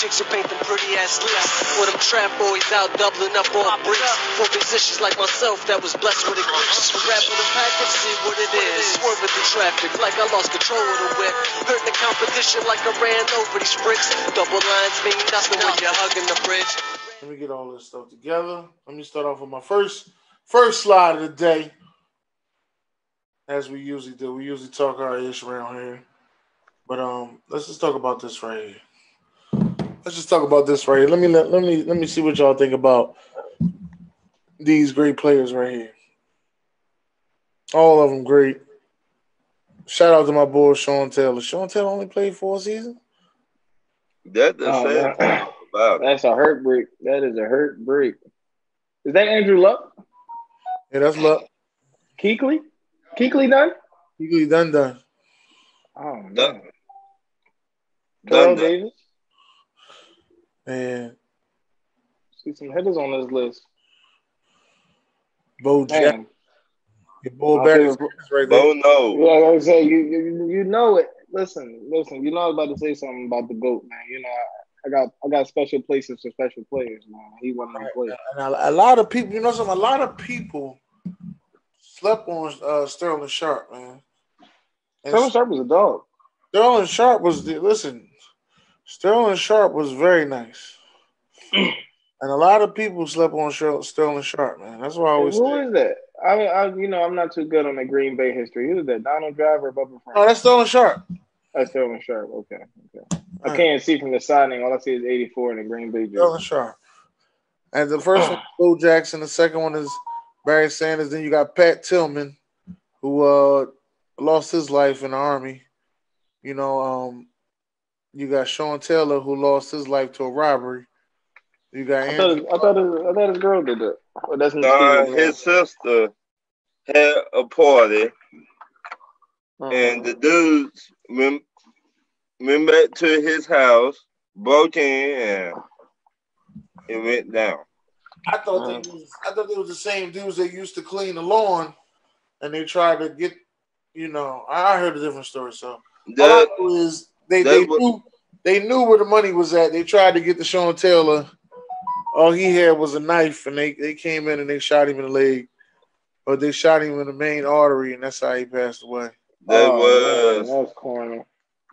Chicks who paint them pretty ass lips. For them trap boys out doubling up on bricks. For musicians like myself that was blessed with a gift. Just for rapping the package, see what it is. Swerving through traffic like I lost control of the whip. Hurt the competition like I ran over these bricks. Double lines mean nothing when you're hugging the bridge. Let me get all this stuff together. Let me start off with my first slide of the day. As we usually do. We usually talk our ish around here. But let's just talk about this right here. Let's just talk about this right here. Let me see what y'all think about these great players right here. All of them great. Shout out to my boy Sean Taylor. Sean Taylor only played 4 seasons. That's the sad thing about it. That's a hurt break. That is a hurt break. Is that Andrew Luck? Yeah, that's Luck. Kuechly done? Kuechly done. Oh, man. Done. Davis? Man. See some hitters on this list. Bo Jack. Your boy Barry right there. Bo no. Yeah, like I say, you know it. Listen. You know I was about to say something about the GOAT, man. You know, I got special places for special players, man. He one of them players. And a lot of people, you know something, a lot of people slept on Sterling Sharp, man. And Sterling Sharp was a dog. Sterling Sharp was very nice. And a lot of people slept on Sterling Sharp, man. That's why I always Who is that? I'm not too good on the Green Bay history. Who is that? Donald Driver or Bubba Frank? Oh, that's Sterling Sharp. That's Sterling Sharp. Okay. I can't see from the signing. All I see is 84 in the Green Bay jersey. Sterling Sharp. And the first one is Bo Jackson. The second one is Barry Sanders. Then you got Pat Tillman, who lost his life in the Army. You know, you got Sean Taylor, who lost his life to a robbery. You got Andrew. I thought his girl did that. Oh, that's his sister had a party, and the dudes went back to his house, broke in, and it went down. I thought they was the same dudes that used to clean the lawn, and they tried to get. You know, I heard a different story. So all I know is they knew where the money was at. They tried to get the Sean Taylor. All he had was a knife, and they came in and they shot him in the leg, or they shot him in the main artery, and that's how he passed away. That was corny.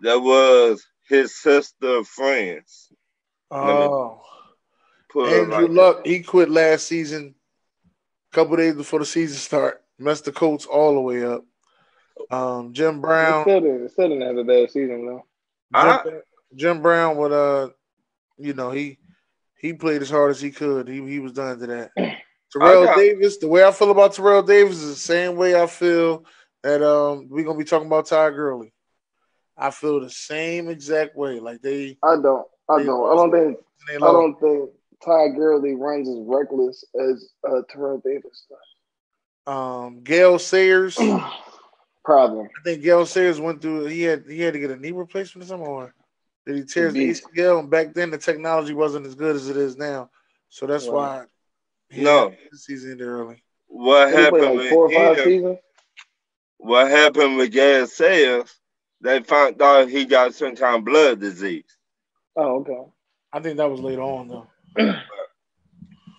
That was his sister friends. Oh, Andrew Luck, he quit last season, a couple days before the season start. Messed the Colts all the way up. Jim Brown still didn't have a bad season though. Jim Brown would he played as hard as he could. He was done to that. Terrell Davis, the way I feel about Terrell Davis is the same way I feel that we're gonna be talking about Ty Gurley. I feel the same exact way. Like I don't think Ty Gurley runs as reckless as Terrell Davis does. Gale Sayers. Problem. I think Gale Sayers went through. He had to get a knee replacement or something, or did he tear his ACL? And back then, the technology wasn't as good as it is now, so that's why. The season ended early. What happened with 4 or 5 seasons? What happened with Gale Sayers? They found out he got some kind of blood disease. Oh, okay. I think that was later on, though.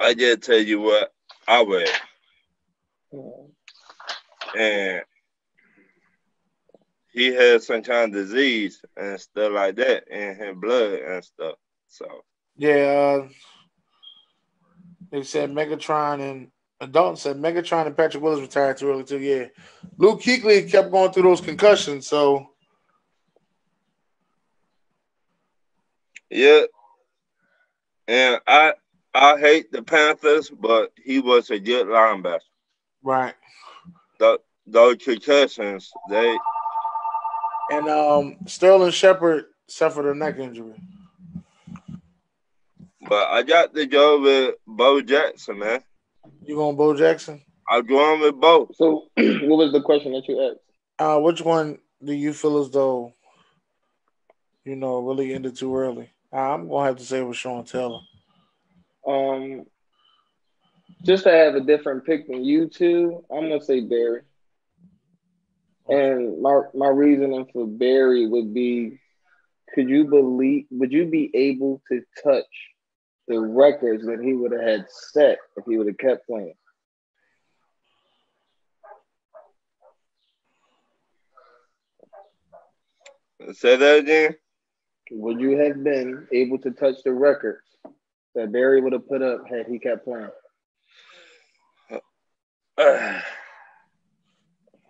I just tell you what I read. And he had some kind of disease and stuff like that in his blood and stuff. So yeah, they said Megatron and Dalton said Megatron and Patrick Willis retired too early too. Yeah, Luke Kuechly kept going through those concussions. So yeah, and I hate the Panthers, but he was a good linebacker. Right. Those concussions, they. And Sterling Shepard suffered a neck injury. But I got to go with Bo Jackson, man. You going Bo Jackson? I'm going with both. So, what was the question that you asked? Which one do you feel as though really ended too early? I'm gonna have to say with Sean Taylor. Um, just to have a different pick than you two, I'm gonna say Barry. And my reasoning for Barry would be, would you be able to touch the records that he would have had set if he would have kept playing? Say that again. Would you have been able to touch the records that Barry would have put up had he kept playing? I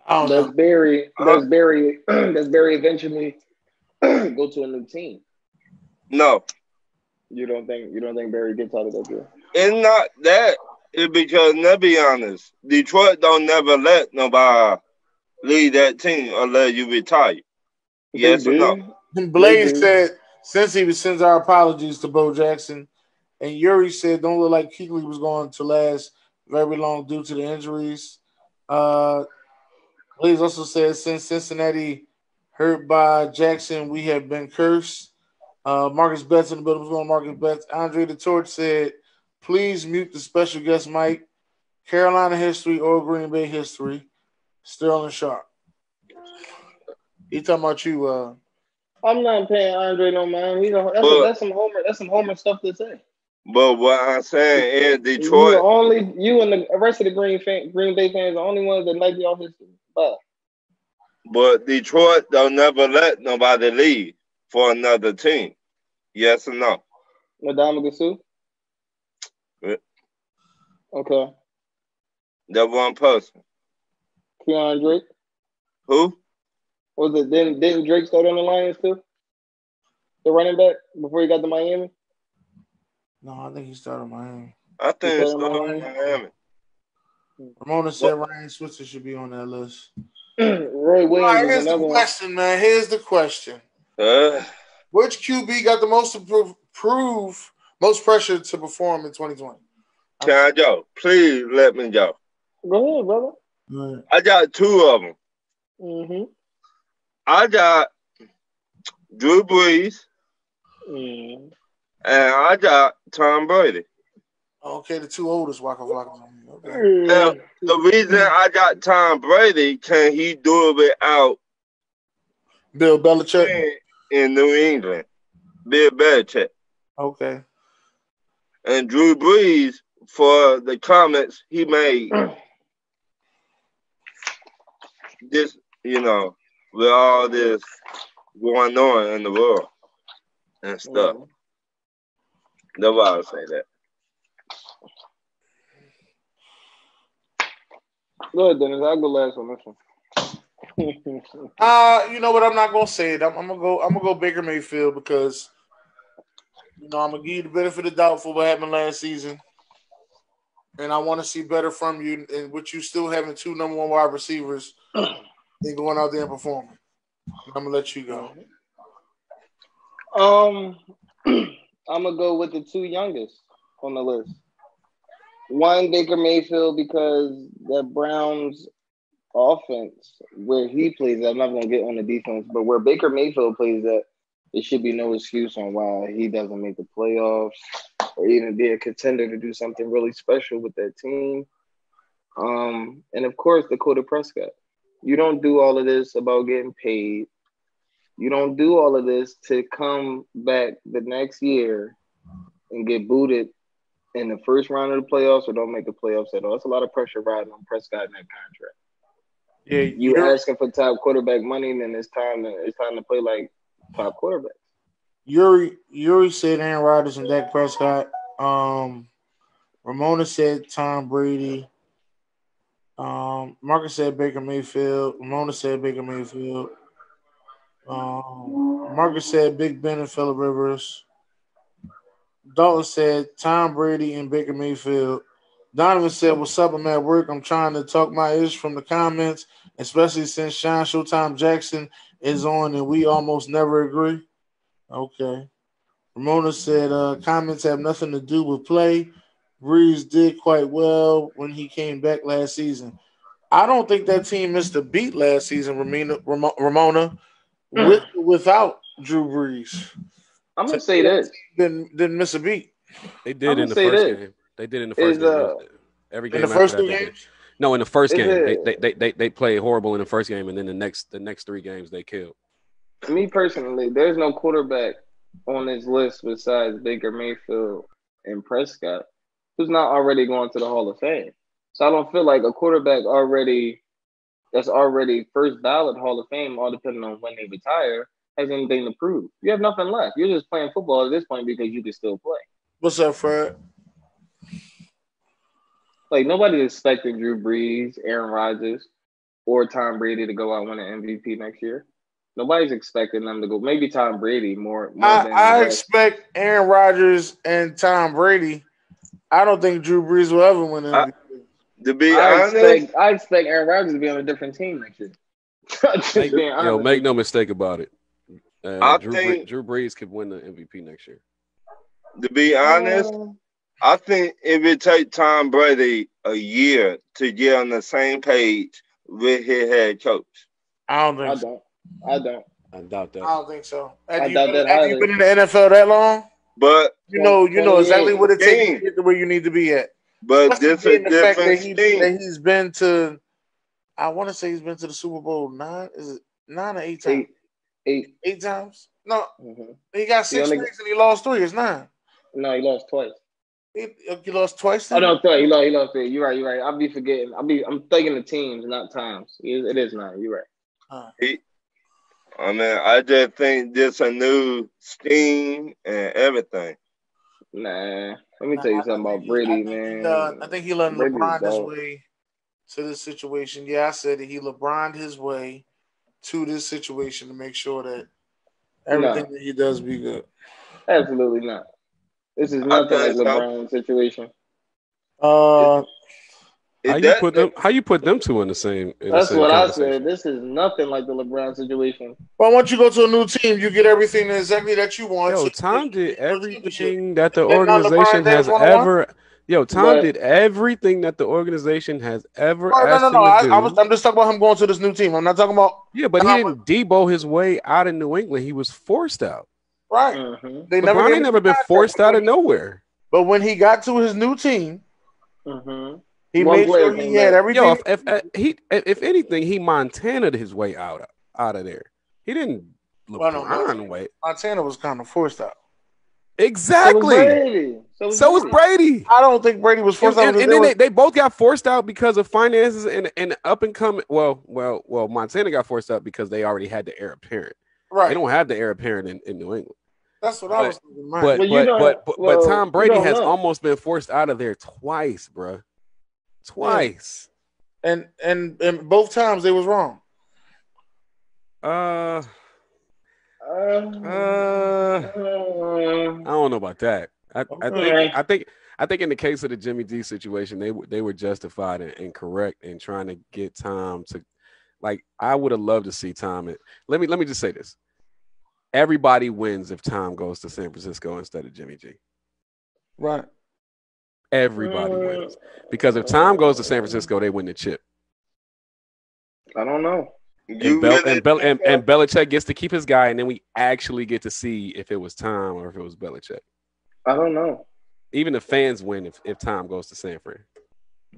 don't Does know. Barry does Barry eventually go to a new team? No, You don't think Barry gets out of that deal? it's not that. It's because, let's be honest, Detroit don't never let nobody leave that team unless you retire. Yes or no? Blaze said since he sends our apologies to Bo Jackson, and Yuri said don't look like Kuechly was going to last very long due to the injuries. Blaze also said since Cincinnati hurt by Jackson, we have been cursed. Marcus Betts in the building was going Marcus Betts. Andre the Torch said, please mute the special guest mic. Carolina history or Green Bay history. Sterling Sharp. He talking about you. I'm not paying Andre no mind. That's some Homer stuff to say. But what I'm saying is Detroit. You and the rest of the Green Bay fans are the only ones that like y'all history. But Detroit don't never let nobody leave for another team. Yes or no? Madame Gassou? Yeah. Okay. That one person. Keon Drake? Who? Was it didn't Drake start on the Lions too? The running back before he got to Miami? No, I think he started Miami. I think he started Miami. Ramona said Ryan Switzer should be on that list. Roy Williams here's the question, man. Here's the question. Which QB got the most to prove most pressure to perform in 2020? Can I go? Please let me go. Go ahead, brother. Right. I got two of them. Mm-hmm. I got Drew Brees, and I got Tom Brady. Okay, the two oldest Waka Flocka. Okay. Now, the reason I got Tom Brady, can he do it without Bill Belichick in New England? Bill Belichick. Okay. And Drew Brees, for the comments he made, this, with all this going on in the world and stuff. That's why I would say that. Go ahead, Dennis. I'll go last on this one. You know what? I'm not gonna say it. I'm gonna go Baker Mayfield because I'm gonna give you the benefit of the doubt for what happened last season, and I want to see better from you. And with you still having two number one wide receivers, and going out there and performing. I'm gonna let you go. I'm gonna go with the two youngest on the list. One, Baker Mayfield, because the Browns offense where he plays, I'm not going to get on the defense, but where Baker Mayfield plays at, there should be no excuse on why he doesn't make the playoffs or even be a contender to do something really special with that team. And of course, Dakota Prescott. You don't do all of this about getting paid. You don't do all of this to come back the next year and get booted in the first round of the playoffs or don't make the playoffs at all. It's a lot of pressure riding on Prescott in that contract. Yeah, you asking for top quarterback money, then it's time to play like top quarterbacks. Yuri said Aaron Rodgers and Dak Prescott. Ramona said Tom Brady. Marcus said Baker Mayfield. Ramona said Baker Mayfield. Marcus said Big Ben and Phillip Rivers. Dalton said Tom Brady and Baker Mayfield. Donovan said, what's up? I'm at work. I'm trying to talk my ish from the comments, especially since Sean Showtime Jackson is on and we almost never agree. Okay. Ramona said comments have nothing to do with play. Breeze did quite well when he came back last season. I don't think that team missed a beat last season, Ramona, with or without Drew Brees. I'm gonna say this. Didn't miss a beat. They did in the first game. They did in the first game. Every game after that, they did. No, in the first game, they played horrible in the first game, and then the next 3 games they killed. Me personally, there's no quarterback on this list besides Baker Mayfield and Prescott who's not already going to the Hall of Fame. So I don't feel like a quarterback that's already first ballot Hall of Fame, all depending on when they retire, has anything to prove. You have nothing left. You're just playing football at this point because you can still play. What's up, Fred? Like, nobody's expecting Drew Brees, Aaron Rodgers, or Tom Brady to go out and win an MVP next year. Nobody's expecting them to go. Maybe Tom Brady more than I expect Aaron Rodgers and Tom Brady. I don't think Drew Brees will ever win MVP. To be honest, I expect Aaron Rodgers to be on a different team next year. Make no mistake about it. Drew Brees could win the MVP next year. To be honest, I think it would take Tom Brady a year to get on the same page with his head coach. I don't think so. I don't. I doubt that. I don't think so. Have you been in the NFL that long? But you know exactly what it takes to get to where you need to be at. But this is a different thing. That he's been to, I want to say he's been to the Super Bowl 9. Is it 9 or 8 times? 8 times? No, he got 6 rings and he lost 3. It's 9. No, he lost twice. He lost twice. Oh no, he lost 3. You're right. I'll be forgetting. I'm thinking the teams, not times. It is 9. You're right. I just think this a new steam and everything. Nah, let me tell you something about Brady, man. I think he let LeBron his way to this situation. Yeah, I said that he LeBroned his way to this situation to make sure that everything that he does be good. Absolutely not. This is nothing like LeBron's situation. How you put them two in the same? That's what I said. This is nothing like the LeBron situation. Well, once you go to a new team, you get everything exactly that you want. Yo, Tom did everything that the organization has ever. Yo, Tom did everything that the organization has ever asked him to do. I'm just talking about him going to this new team. I'm not talking about. Yeah, but he didn't Debo his way out of New England. He was forced out. Right. LeBron ain't never been forced out of nowhere. But when he got to his new team, he made sure he had everything. Yo, if anything, he Montana'd his way out of there. He didn't LeBron way. Montana was kind of forced out. Exactly. So was Brady. I don't think Brady was forced out. And then they both got forced out because of finances and up and coming. Well, Montana got forced out because they already had the heir apparent. Right. They don't have the heir apparent in New England. That's what I was thinking. But Tom Brady has almost been forced out of there twice, bro. Twice. Yeah. And both times they was wrong. I don't know about that. I think in the case of the Jimmy G situation, they were justified and correct in trying to get Tom to, like, I would have loved to see Tom. Let me just say this. Everybody wins if Tom goes to San Francisco instead of Jimmy G. Right. Everybody wins. Because if Tom goes to San Francisco, they win the chip. I don't know. And Belichick gets to keep his guy, and then we actually get to see if it was Tom or if it was Belichick. I don't know. Even the fans win if Tom goes to San Fran.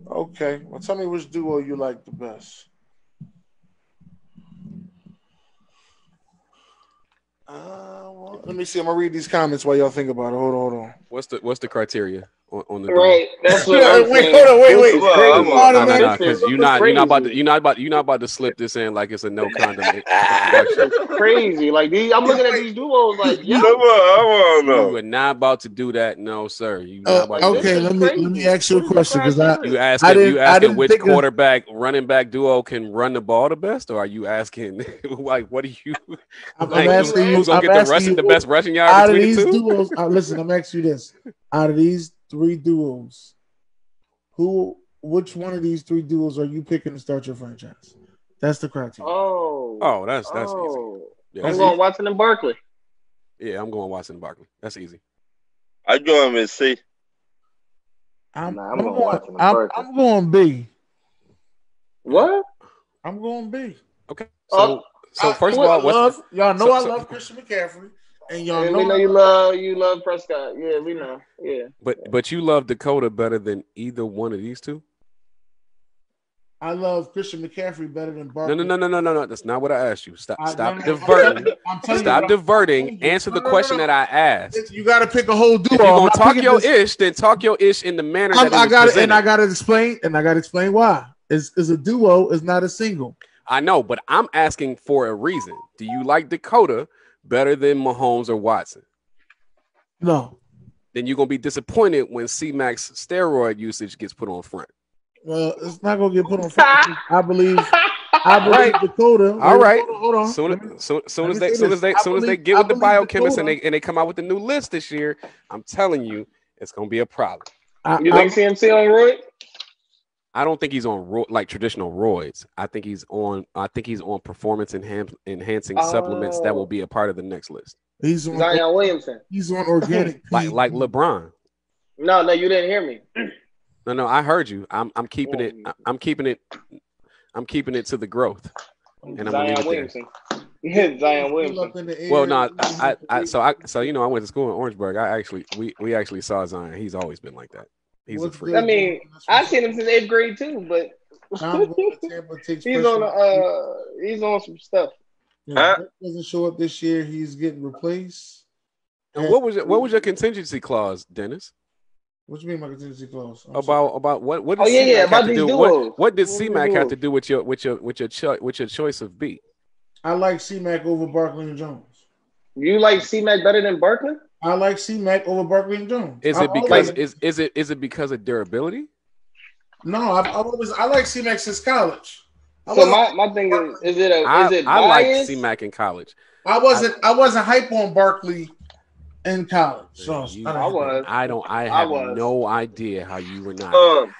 Okay. Well, tell me which duo you like the best. Let me see. I'm gonna read these comments while y'all think about it. Hold on. What's the criteria on the right? That's what I'm saying. Wait. Because you're not about to slip this in like it's a no condom. It's crazy. Like I'm looking at these duos like, I want to know. You are not about to do that, no, sir. Okay, let me ask you a question because you asking which quarterback running back duo can run the ball the best, or are you asking like what do you? I'm asking you. Who's gonna get the best rushing yard between the two? Duos, listen, I'm asking you this: out of these 3 duos, which one of these 3 duos are you picking to start your franchise? That's the criteria. That's easy. Yeah, I'm going Watson and Barkley. Yeah, I'm going Watson and Barkley. That's easy. I going with C. I'm going going. Watson and Burks. I'm going B. What? I'm going B. Okay. So first of all, y'all know I love Christian McCaffrey, and y'all know we know you love Prescott. Yeah, we know. Yeah. But you love Dakota better than either one of these two? I love Christian McCaffrey better than Barkley. No. That's not what I asked you. Stop diverting. Stop diverting. Answer the question that I asked. You got to pick a whole duo. If you're gonna talk your ish, then talk your ish in the manner that I got it, and I got to explain. And I got to explain why. Is a duo is not a single. I know, but I'm asking for a reason. Do you like Dakota better than Mahomes or Watson? No. Then you're gonna be disappointed when C-Mac's steroid usage gets put on front. Well, it's not gonna get put on front. I believe Dakota. All right. Hold on. Soon as they get with the biochemists and they come out with the new list this year, I'm telling you, it's gonna be a problem. You think CMC on roid? I don't think he's on like traditional roids. I think he's on performance enhancing supplements that will be a part of the next list. He's on Zion Williamson. He's on organic, like LeBron. No, you didn't hear me. No, I heard you. I'm keeping it. I'm keeping it to the growth. And Zion Williamson. Zion Williamson. Well, no, so you know, I went to school in Orangeburg. We actually saw Zion. He's always been like that. He's a freak. I mean, I've seen him since 8th grade too, but he's on some stuff. Yeah, doesn't show up this year. He's getting replaced. And what was your contingency clause, Dennis? What you mean my contingency clause? About what? Did C-Mac have to do? What did C-Mac have to do with your choice of B? I like C-Mac over Barkley and Jones. You like C-Mac better than Barkley? I like C-Mac over Barkley and Jones. Is it because of durability? No, I like C-Mac since college. So my thing is it biased? I like C-Mac in college. I wasn't hype on Barkley in college. So I have no idea how you were not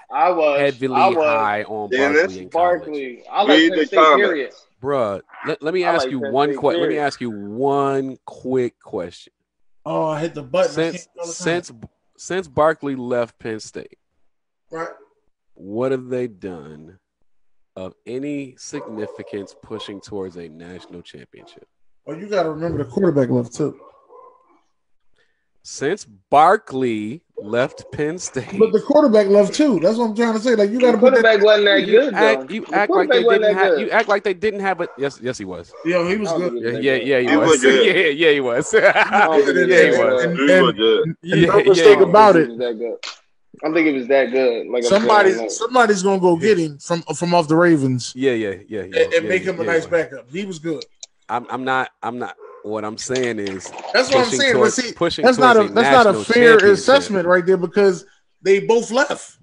heavily high on Barkley in college. I like Penn State, period. Bruh, let me ask you one quick. Let me ask you one quick question. Oh, I hit the button. Since Barkley left Penn State, right? What have they done of any significance pushing towards a national championship? Oh, you got to remember the quarterback left too. Since Barkley left Penn State, but the quarterback left too. That's what I'm trying to say. Like you got to put quarterback wasn't that good. You act like they didn't have. You act like they didn't have it. Yes, he was. Yeah, he was good. Yeah, he was. Yeah, he was. Yeah, he was. And no mistake about it. I think it was that good. Like somebody's gonna go get him from off the Ravens. Yeah. And make him a nice backup. He was good. I'm not. What I'm saying is that's what I'm saying. That's not a fair assessment right there because they both left.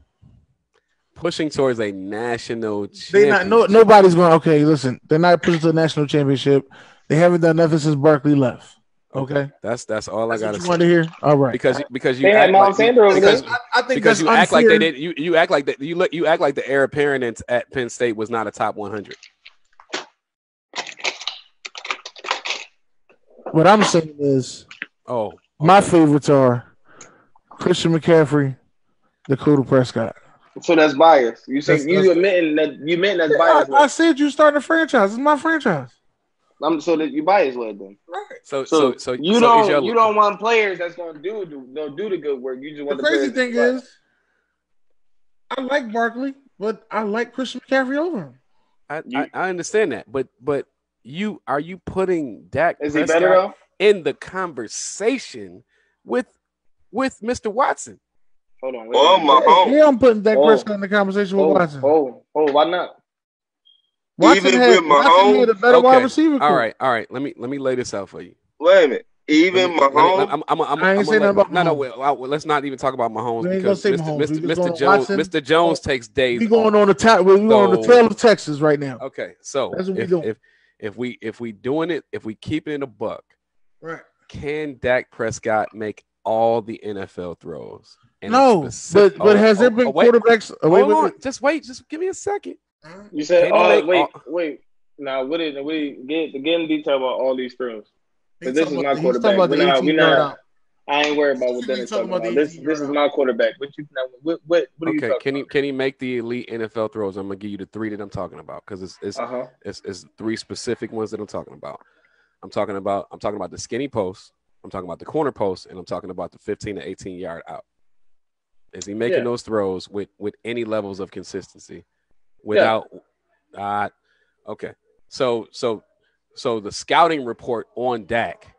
Pushing towards a national championship. Nobody's going. Okay, listen, they're not pushing to a national championship. They haven't done nothing since Barkley left. Okay, that's all I got to say. Want to hear? All right, because you act like I think because you act like they did. You act like that. You act like the heir apparent at Penn State was not a top 100. What I'm saying is, my favorites are Christian McCaffrey, Dakota Prescott. So that's bias. You admitting that's bias. I said you starting a franchise. It's my franchise. So that you bias with them. Right. So you don't want players that's gonna do the good work. You just want the crazy thing is, I like Barkley, but I like Christian McCaffrey over him. I understand that, but are you putting Dak Prescott in the conversation with Mr. Watson? Hold on. Yeah, I'm putting Dak Prescott in the conversation with Watson. Why not? Watson had a better wide receiver. All right. Let me lay this out for you. Wait a minute. Even Mahomes. I ain't saying nothing about Mahomes. No. Let's not even talk about Mahomes because Mr. Jones takes days. We're going on the trail of Texas right now. Okay, so that's what we're doing. If we doing it, if we keep it in a buck, right? Can Dak Prescott make all the NFL throws? No, but has there been quarterbacks? Hold on, just wait, just give me a second. You said, wait. Now, what did get in detail about all these throws? Because this is not quarterback. I ain't worried about what Dennis talking about. This is my quarterback. What are you talking about? Can he make the elite NFL throws? I'm gonna give you the 3 that I'm talking about because it's 3 specific ones that I'm talking about. I'm talking about the skinny post. I'm talking about the corner post, and I'm talking about the 15 to 18 yard out. Is he making those throws with any levels of consistency? Without, okay. So the scouting report on Dak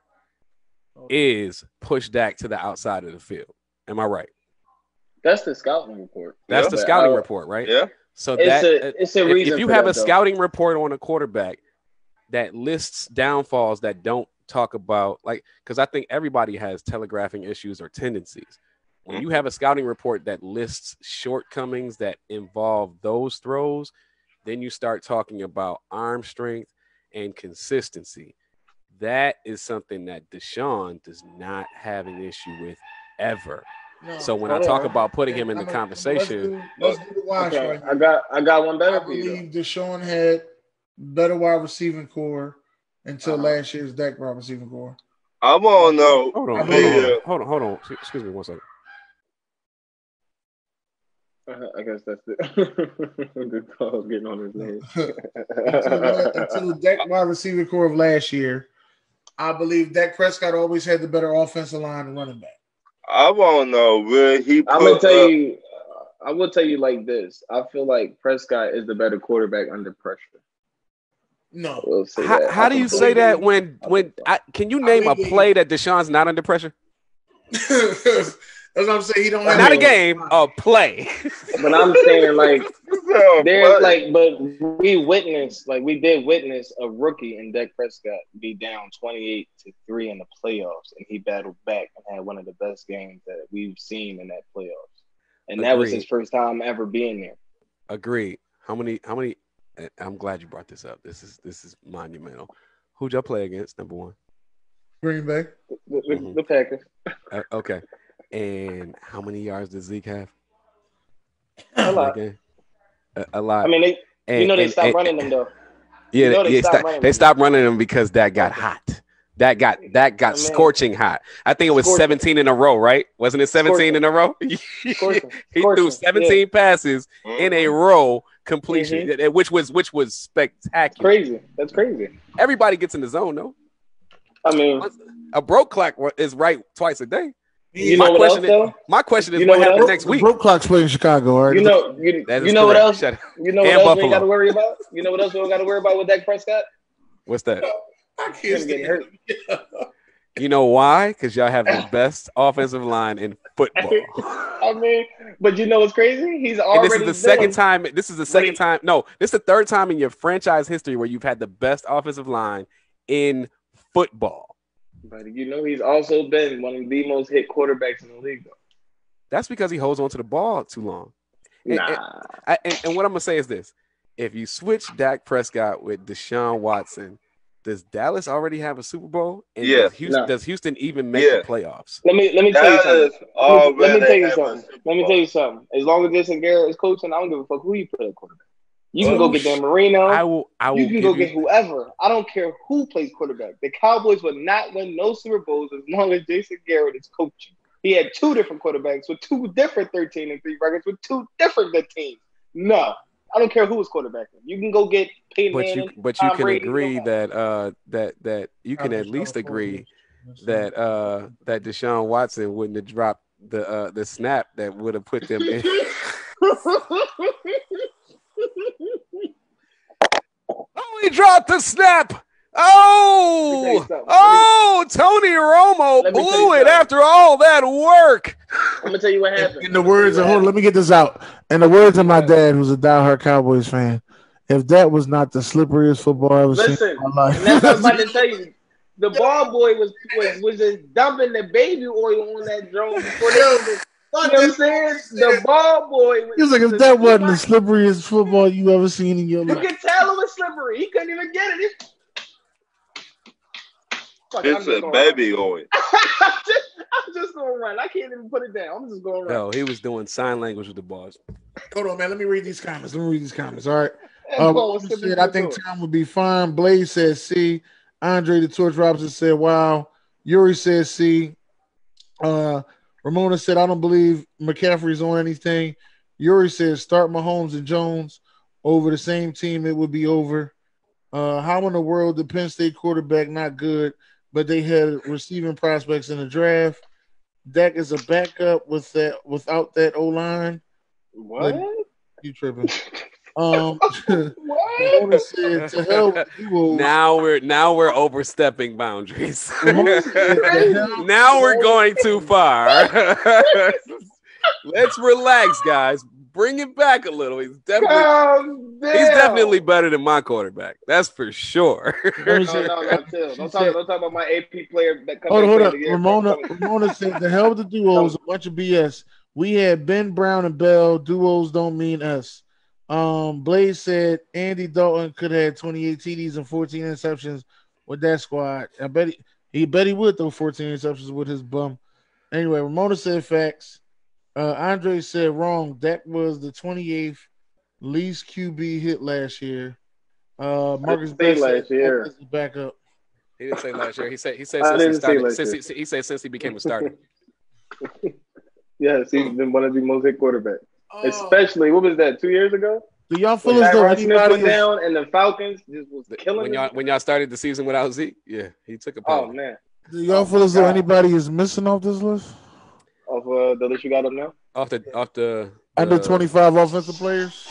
is push Dak to the outside of the field. Am I right? That's the scouting report. That's the scouting report, right? Yeah. So it's a reason. If you have a scouting report on a quarterback that lists downfalls that don't talk about, like, because I think everybody has telegraphing issues or tendencies. When you have a scouting report that lists shortcomings that involve those throws, then you start talking about arm strength and consistency. That is something that Deshaun does not have an issue with ever. No, so when I talk about putting him in the conversation, let's do the watch right now. I got one better for you. I believe Deshaun had better wide receiving core until last year's Dak wide receiving core. I want to know. Hold on. Excuse me 1 second. I guess that's it. The dog's getting on his leg. Until Dak wide receiving core of last year, I believe Dak Prescott always had the better offensive line and running back. I want to know where he. I'm gonna tell you. I will tell you like this. I feel like Prescott is the better quarterback under pressure. No. How do you say that when can you name a play that Deshaun's not under pressure? That's what I'm saying. He don't have not a game, a play. But I'm saying like there's like, but we did witness a rookie in Dak Prescott be down 28-3 in the playoffs, and he battled back and had one of the best games that we've seen in that playoffs. And that was his first time ever being there. Agreed. How many? I'm glad you brought this up. This is monumental. Who'd y'all play against? Number one. Green Bay. The Packers. Okay. And how many yards does Zeke have? A lot. A lot. I mean, they stopped running them though. Yeah, they stopped running them because that got hot. That got scorching hot. I think it was 17 in a row, right? Wasn't it 17 in a row? He threw 17 passes in a row completion, which was spectacular. Crazy. That's crazy. Everybody gets in the zone, though. I mean, a broke clock is right twice a day. My question is, what happens next week? Broke clock's playing in Chicago, right? You know what else? You know what else we got to worry about? You know what else we got to worry about with Dak Prescott? What's that? I can't get hurt. You know why? Because y'all have the best offensive line in football. I mean, but you know what's crazy? He's already. And this is the second time. This is the second time. No, this is the third time in your franchise history where you've had the best offensive line in football. But he's also been one of the most hit quarterbacks in the league, though. That's because he holds on to the ball too long. And what I'm gonna say is this: if you switch Dak Prescott with Deshaun Watson, does Dallas already have a Super Bowl? And does Houston even make the playoffs? Let me tell you something. Let me tell you something. As long as Jason Garrett is coaching, I don't give a fuck who you put at quarterback. You can go get Dan Marino. I will you can go get whoever. I don't care who plays quarterback. The Cowboys would not win no Super Bowls as long as Jason Garrett is coaching. He had 2 different quarterbacks with 2 different 13-3 records with 2 different good teams. No, I don't care who was quarterbacking. You can go get Peyton Manning. But you can agree that you can at least agree that Deshaun Watson wouldn't have dropped the snap that would have put them in. He dropped the snap. Tony Romo blew it after all that work. I'm gonna tell you what happened. In the words of let me get this out. In the words of my dad, who's a diehard Cowboys fan, if that was not the slipperiest football I ever seen in my life. And that's what I'm about to tell you. The ball boy was just dumping the baby oil on that drone before they was. You know what I'm saying? The ball boy. He was like, if that wasn't the slipperiest football you ever seen in your life. You can tell it was slippery. He couldn't even get it. It's a baby oil. I'm just going to run. I can't even put it down. I'm just going to run. No, he was doing sign language with the boss. Hold on, man. Let me read these comments. All right. I think Tom would be fine. Blaze says C. Andre the Torch Robinson said, wow. Yuri says C. Ramona said, I don't believe McCaffrey's on anything. Yuri says, start Mahomes and Jones over the same team. It would be over. How in the world the Penn State quarterback not good, but they had receiving prospects in the draft? Dak is a backup without that O line. What? You tripping? Ramona said, "To hell with duos." Now we're overstepping boundaries. Ramona said, now we're going too far. Let's relax, guys. Bring it back a little. He's definitely better than my quarterback. That's for sure. No, don't talk about my AP player that comes. Hold up. Ramona said, "The hell with the duos, a bunch of BS. We had Ben Brown and Bell. Duos don't mean us." Blaze said Andy Dalton could have 28 TDs and 14 interceptions with that squad. I bet he would throw 14 interceptions with his bum. Anyway, Ramona said facts. Andre said wrong. Dak was the 28th least QB hit last year. Marcus Bay last year as the backup. He didn't say last year. He said since he became a starter. Yes, he's been one of the most hit quarterbacks. Especially, what was that, 2 years ago? Do y'all feel as though anybody went down and the Falcons just was killing when y'all started the season without Zeke? Yeah, he took a penalty. Oh man. Do y'all feel as though anybody is missing off this list? Off the list you got up now? Off the under 25 offensive players?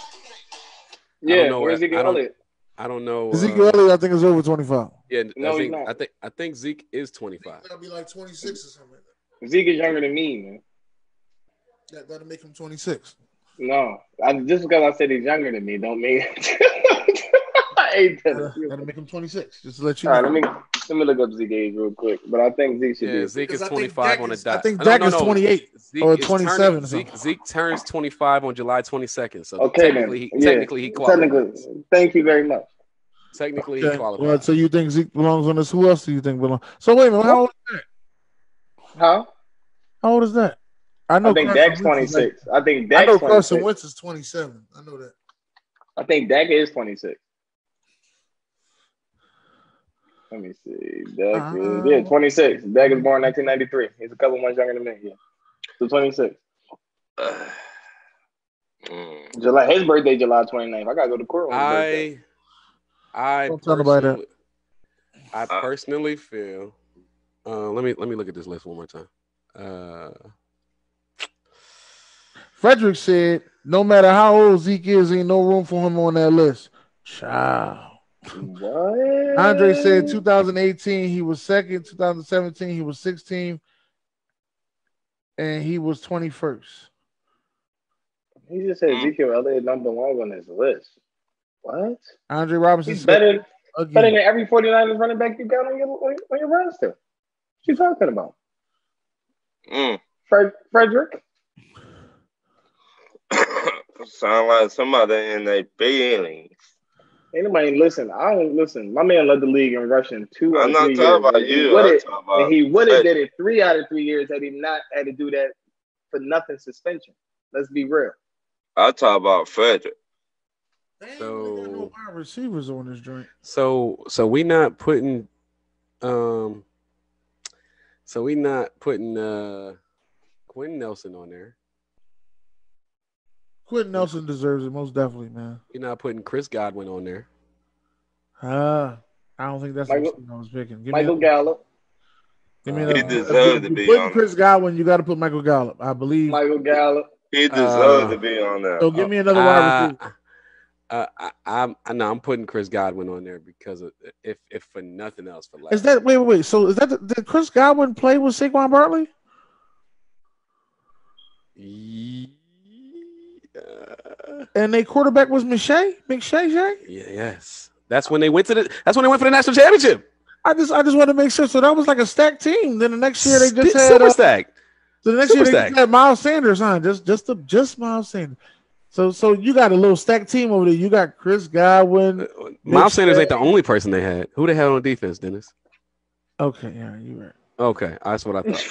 Yeah, where's Ezekiel Elliott? I don't know. Ezekiel Elliott, I think, is over 25. Yeah, no, he's not. I think Zeke is 25. That'll be like 26 or something like that. Zeke is younger than me, man. That'll make him 26. No, just because I said he's younger than me don't mean. That'll make him 26. Just to let you know. All right, let me look up Zeke's age real quick. But I think Zeke should be. Zeke is 25 on the dot. I think Dak is 28 or 27. Zeke turns 25 on July 22nd. So okay, technically he qualifies. Thank you very much. Technically he qualifies. Well, so you think Zeke belongs on this? Who else do you think belongs? So wait a minute, how old is that? Huh? How old is that? I think Dak's 26. I think Dak's 26. I know Carson Wentz is 27. I know that. I think Dak is 26. Let me see. Dak is 26. Dak is born 1993. He's a couple months younger than me. Yeah. So 26. His birthday July 29th. I gotta go to court on his birthday. I personally feel. Let me look at this list one more time. Frederick said, "No matter how old Zeke is, ain't no room for him on that list." Child. What? Andre said 2018 he was second, 2017 he was 16th, and he was 21st. He just said Ezekiel Elliott don't belong on this list. What? Andre Robinson He's better than every 49ers running back you got on your roster. What you talking about? Frederick? Sound like somebody in their feelings. Anybody listen? I don't listen. My man led the league in rushing 2 or 3 years. I'm not talking about you. And he would have did it 3 out of 3 years had he not had to do that for nothing suspension. Let's be real. I talk about Frederick. So no wide receivers on this joint. So we not putting Quentin Nelson on there. Quentin Nelson deserves it most definitely, man. You're not putting Chris Godwin on there. I don't think that's what I was picking. Michael Gallup. He deserves to be on Chris Godwin, you got to put Michael Gallup. I believe Michael Gallup. He deserves to be on there. So give me another wide receiver. I'm putting Chris Godwin on there because of, if for nothing else for last. Is that wait? So is that did Chris Godwin play with Saquon Barkley? And their quarterback was McShay. Yes, that's when they went for the national championship. I just want to make sure. So that was like a stacked team. Then the next year they just had super stacked. So the next year they just had Miles Sanders, huh? Just Miles Sanders. So you got a little stacked team over there. You got Chris Godwin. Miles Sanders ain't the only person they had. Who they had on defense, Dennis? Okay, yeah, you're right. Okay, that's what I thought.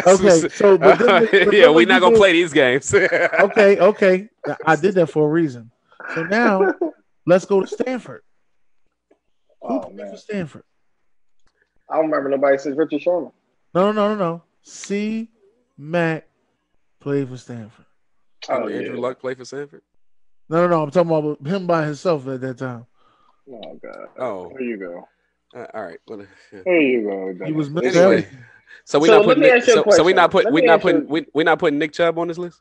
Okay, so but we're not gonna play these games. Okay. I did that for a reason. So now let's go to Stanford. Who played for Stanford? I don't remember nobody since Richard Sherman. No. C. Mac played for Stanford. Andrew Luck played for Stanford? No. I'm talking about him by himself at that time. Oh God. Oh, here you go. All right. Here you go. He was anyway. So we're not putting Nick, we're not putting Nick Chubb on this list.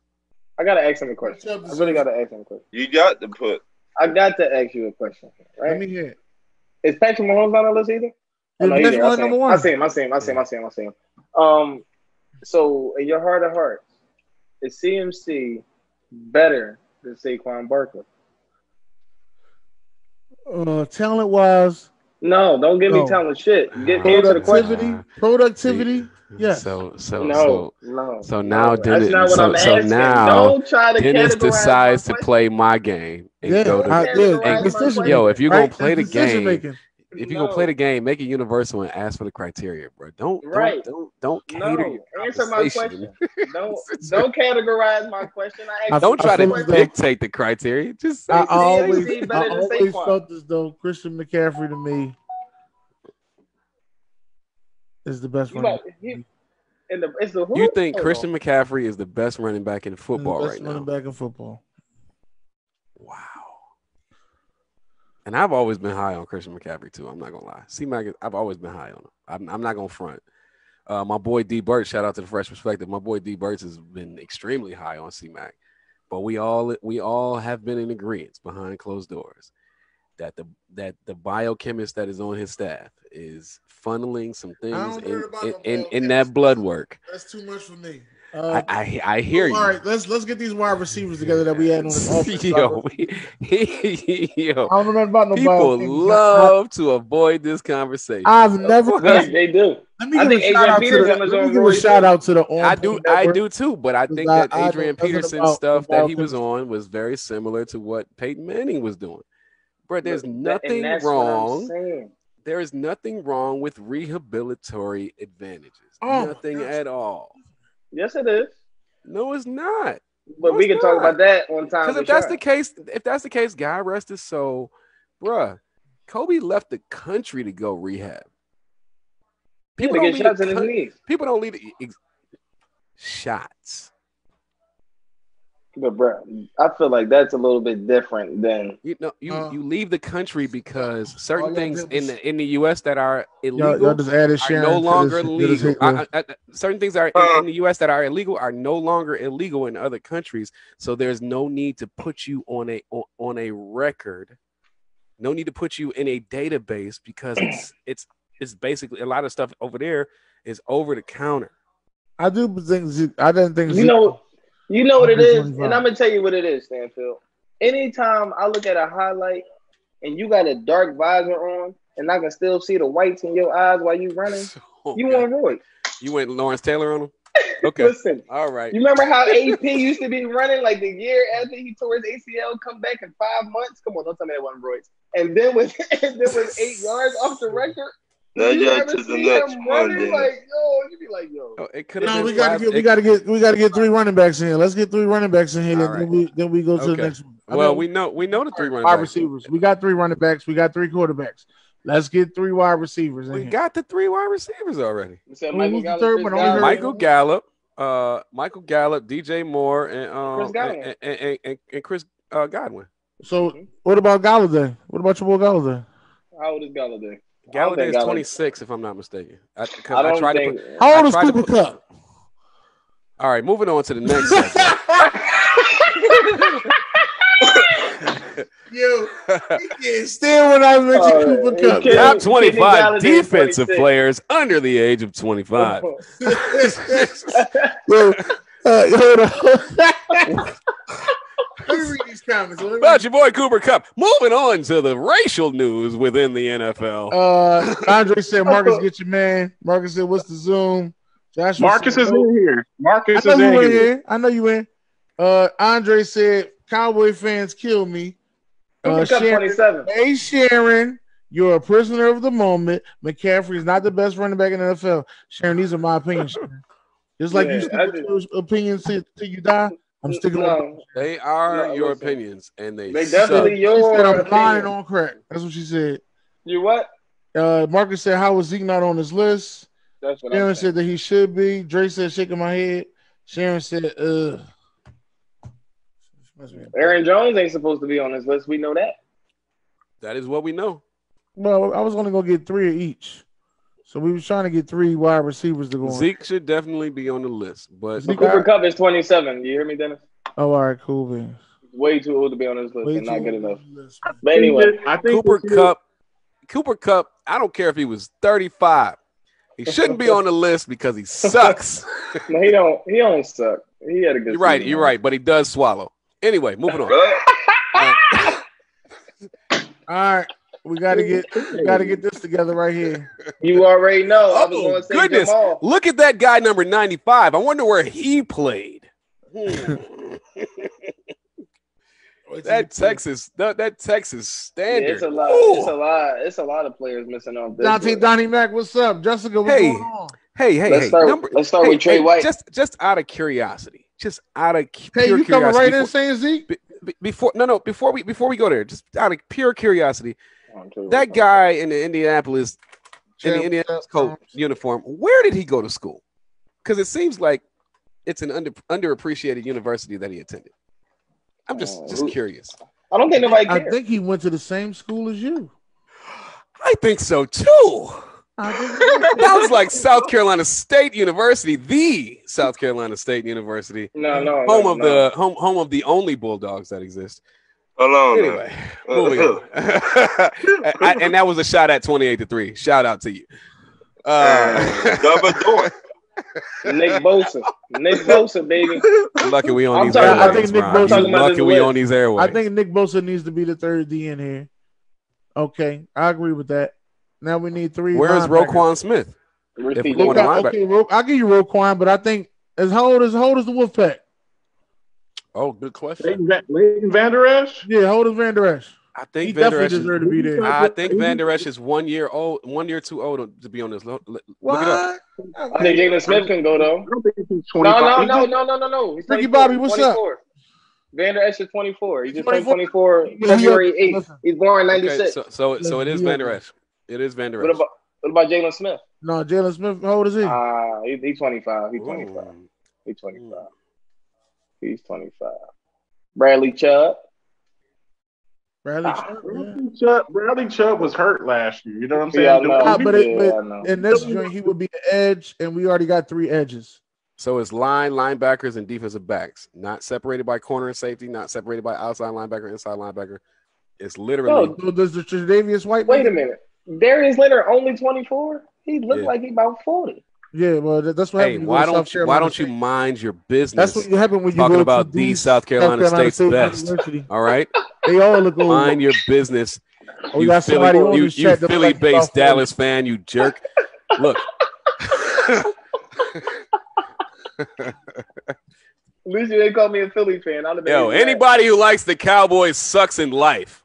I gotta ask him a question. I really gotta ask him a question. You got to put. I got to ask you a question. Right? Let me hear it. Is Patrick Mahomes on the list either? No, number one. I see him. So in your heart of hearts, is CMC better than Saquon Barkley? Talent wise. No, don't give me talent shit. Answer the question. Productivity. Yes. So now Dennis. Don't try to Dennis decides to play my game and go to. If you're gonna play the game, if you're gonna play the game, make it universal and ask for the criteria, bro. Don't cater your answer my question. Don't categorize my question. Don't try to dictate the criteria. Just say I always felt as though Christian McCaffrey to me is the best running back. You think Christian McCaffrey is the best running back in football right now? Running back in football. Wow. And I've always been high on Christian McCaffrey too. I'm not gonna lie. C-Mac, I've always been high on him. I'm not gonna front. My boy D Burts, shout out to the Fresh Perspective. My boy D Burts has been extremely high on C-Mac, but we all have been in agreement behind closed doors that the biochemist that is on his staff is funneling some things in that blood work. That's too much for me. I hear you. All right, let's get these wide receivers together that we had on this offense. I don't know nothing about no people love to avoid this conversation. I've never. They do. Let me give a shout out to the. I do too, but I think that Adrian Peterson's stuff that he was on was very similar to what Peyton Manning was doing. Bro, there's nothing wrong. There is nothing wrong with rehabilitatory advantages. Nothing at all. Yes, it is. No, it's not. But we can talk about that one time. Because if that's the case, God rest his soul, bruh. Kobe left the country to go rehab. People don't get shots in his knees. People don't leave shots. But bro, I feel like that's a little bit different than you leave the country because certain things in the U.S. that are illegal are no longer legal. Certain things are in the U.S. that are illegal are no longer illegal in other countries. So there's no need to put you on a record. No need to put you in a database because it's basically a lot of stuff over there is over the counter. I didn't think You know what it is, and I'm gonna tell you what it is, Stanfield. Anytime I look at a highlight and you got a dark visor on, and I can still see the whites in your eyes while you running, you want Roy. You went Lawrence Taylor on him? Okay. Listen, all right. You remember how AP used to be running like the year after he tore his ACL, come back in 5 months? Come on, don't tell me that wasn't Royce. And then was 8 yards off the record. That to the next one. You be like, yo. It could have been. We gotta get 3 running backs in here. Let's get 3 running backs in here. Then we go to the next one. Well, we know the 3 running wide receivers. We got 3 running backs. We got 3 quarterbacks. Let's get 3 wide receivers. We got the 3 wide receivers already. Michael Gallup, DJ Moore, and Chris Godwin. So what about Galladay? What about your boy Galladay? How old is Galladay? Galladay is 26, if I'm not mistaken. How old is Cooper Kupp? All right, moving on to the next segment. Still when I mentioned Cooper Kupp. Top 25 defensive players under the age of 25. Hold on. Let me read these comments. About your boy Cooper Kupp. Moving on to the racial news within the NFL. Andre said, "Marcus, get your man." Marcus said, "What's the Zoom?" Joshua Marcus said, is in here. Marcus is in here. I know you in. Andre said, "Cowboy fans kill me." Sharon, you're a prisoner of the moment. McCaffrey is not the best running back in the NFL. Sharon, these are my opinions. Sharon. Just like you stick with your opinions till you die. I'm sticking with They are your opinions, and they definitely your I'm lying on crack. That's what she said. You what? Marcus said, "How was Zeke not on this list?" That's what Sharon I'm said saying. that he should be. Dre said shaking my head. Sharon said, Aaron Jones ain't supposed to be on this list. We know that. That is what we know. Well, I was only gonna get 3 of each. So we was trying to get 3 wide receivers to go on. Zeke should definitely be on the list, but Cooper Kupp is 27. You hear me, Dennis? Oh, all right, cool, man. Way too old to be on this list Way and not too good old enough. on the list, But anyway, I think Cooper Kupp, I don't care if he was 35. He shouldn't be on the list because he sucks. No, he don't suck. He had a good season. You're right, but he does swallow. Anyway, moving on. All right. We gotta get this together right here. You already know. I was Oh, going to say goodness. Jamal. Look at that guy, number 95. I wonder where he played. That Texas standard. Yeah, it's a lot. It's a lot of players missing off this. Dante Donnie Mac, what's up? Jessica, what's going on? Hey, Let's start with Trey White. Just out of curiosity. Just out of pure Hey, you curiosity. coming right in saying Zeke? Before we go there, just out of pure curiosity, that guy in the Indianapolis Colts uniform, where did he go to school? Because it seems like it's an underappreciated university that he attended. I'm just curious. I don't think nobody cares. I think he went to the same school as you. I think so too. Sounds like South Carolina State University, the South Carolina State University. No. Home of the only Bulldogs that exist. Hold on. Anyway, moving on. And that was a shot at 28-3. Shout out to you. Double doing. Nick Bosa, baby. Lucky we on these I airwaves. think Nick Bosa. Lucky we on these airwaves. I think Nick Bosa needs to be the third D in here. Okay, I agree with that. Now we need 3. Where's Roquan Smith? I'll give you Roquan, but I think how old is the Wolfpack? Oh, good question. Leighton Vander Esch? Yeah, how old is Van Der Esch? I think He Van Der definitely Esch deserved to be there. I think Van Der Esch is 1 year too old to be on this. Look it up. I think Jalen Smith can go though. I don't think he's 25. No. He's Ricky 24, Bobby, what's 24. up? Van Der Esch is 24. He just turned 24? 24 February 8th. He's born in 96. Okay, so it is Van Der Esch. It is Van Der Esch. What about Jalen Smith? No, Jalen Smith, how old is he? He's 25. He's 25. Ooh. He's 25. He's 25. Bradley Chubb. Bradley Chubb was hurt last year. You know what I'm saying? Yeah, I know. But in this joint, he would be the edge, and we already got 3 edges. So it's linebackers, and defensive backs, not separated by corner and safety, not separated by outside linebacker, inside linebacker. It's literally. So does the Tre'Davious White? Wait a minute. Darius Leonard only 24? He looked like he about 40. Yeah, well, that's what happened. Why don't you mind your business? That's what happened when you talking go about to the South Carolina State's best. University. All right, they all look old. Mind your business. We got somebody on this chat that Philly-based Dallas fan, you jerk. Look. At least you didn't call me a Philly fan. Yo, anybody who likes the Cowboys sucks in life.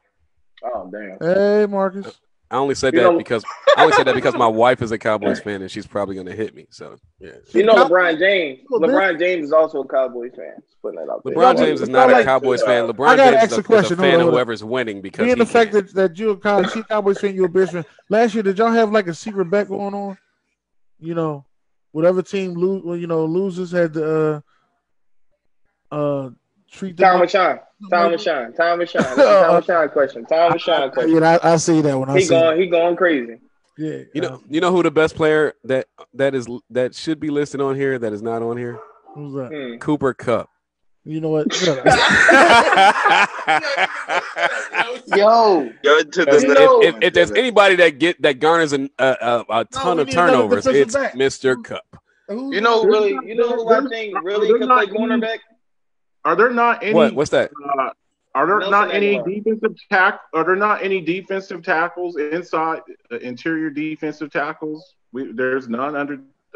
Oh damn. Hey, Marcus. I only said that because my wife is a Cowboys fan and she's probably gonna hit me. So yeah. You know LeBron James. LeBron James is also a Cowboys fan. Just putting that out there. LeBron James is not a Cowboys fan. LeBron James is a fan of whoever's winning because being the fact that you're a Cowboys fan, you're a Bears fan. Last year, did y'all have like a secret bet going on? You know, whatever team loses had to treat them. Time with Sean. That's a Time with Sean question. Time with Sean question. Yeah, I see that one. He going crazy. Yeah. You know who the best player that should be listed on here that is not on here? Who's that? Cooper Kupp. You know what? If there's anybody that garners a ton of turnovers, it's Mr. Kupp. You know who I think really could play cornerback? Are there not any? What's that? Are there not any defensive tackles inside interior defensive tackles? There's none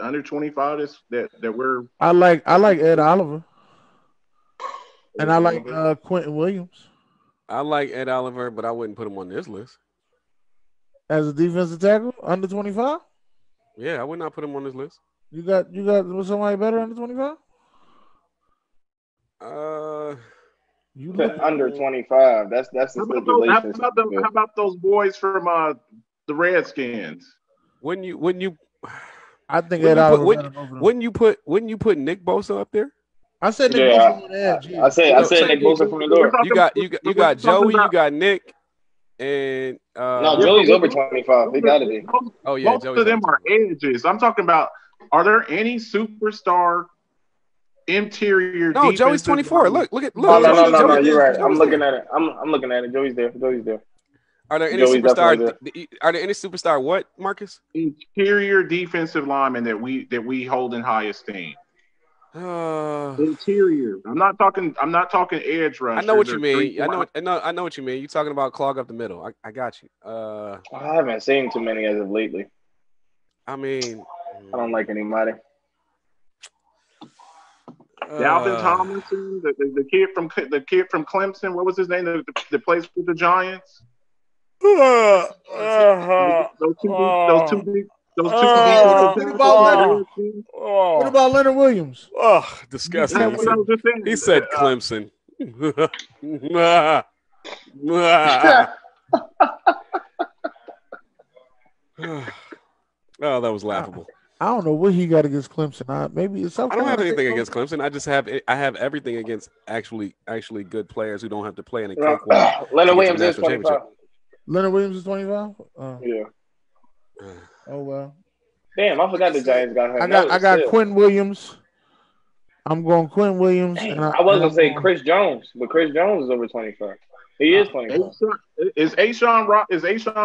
under 25 that we're. I like Ed Oliver, and I like Quentin Williams. I like Ed Oliver, but I wouldn't put him on this list as a defensive tackle under 25. Yeah, I would not put him on this list. You got somebody better under 25? You under 25. That's the stipulation. How about those boys from the Redskins? When you I think Ed Oliver better than over wouldn't you put Nick Bosa up there? I said Nick Bosa on the edge. Yeah. I said Nick Bosa from the door. You got Joey, you got Nick, and no, Joey's over 25. He got to be. Oh yeah, most of them are edges. I'm talking about. Are there any superstar interior? No, Joey's 24. Look. No. You're right. I'm looking at it. I'm looking at it. Joey's there. Are there any superstar? Are there any superstar? What, Marcus? Interior defensive linemen that we hold in high esteem. Interior. I'm not talking edge rushers. I know what you mean. I know what you mean. You're talking about clog up the middle. I got you. I haven't seen too many as of lately. I mean, I don't like anybody. Dalvin Tomlinson, the kid from Clemson. What was his name? That plays for the Giants. What about Leonard Williams? Oh, disgusting. He said Clemson. Oh, that was laughable. I don't know what he got against Clemson. Maybe it's something. I don't have anything against Clemson. I have everything against actually good players who don't have to play in a cakewalk. Leonard Williams is 25. Leonard Williams is 25? Yeah. Oh well. Damn, I forgot the Giants got hurt. I got Quinn Williams. I'm going Quinn Williams. Dang, I was gonna say Chris Jones, but Chris Jones is over 25. He is 25. Is Ashawn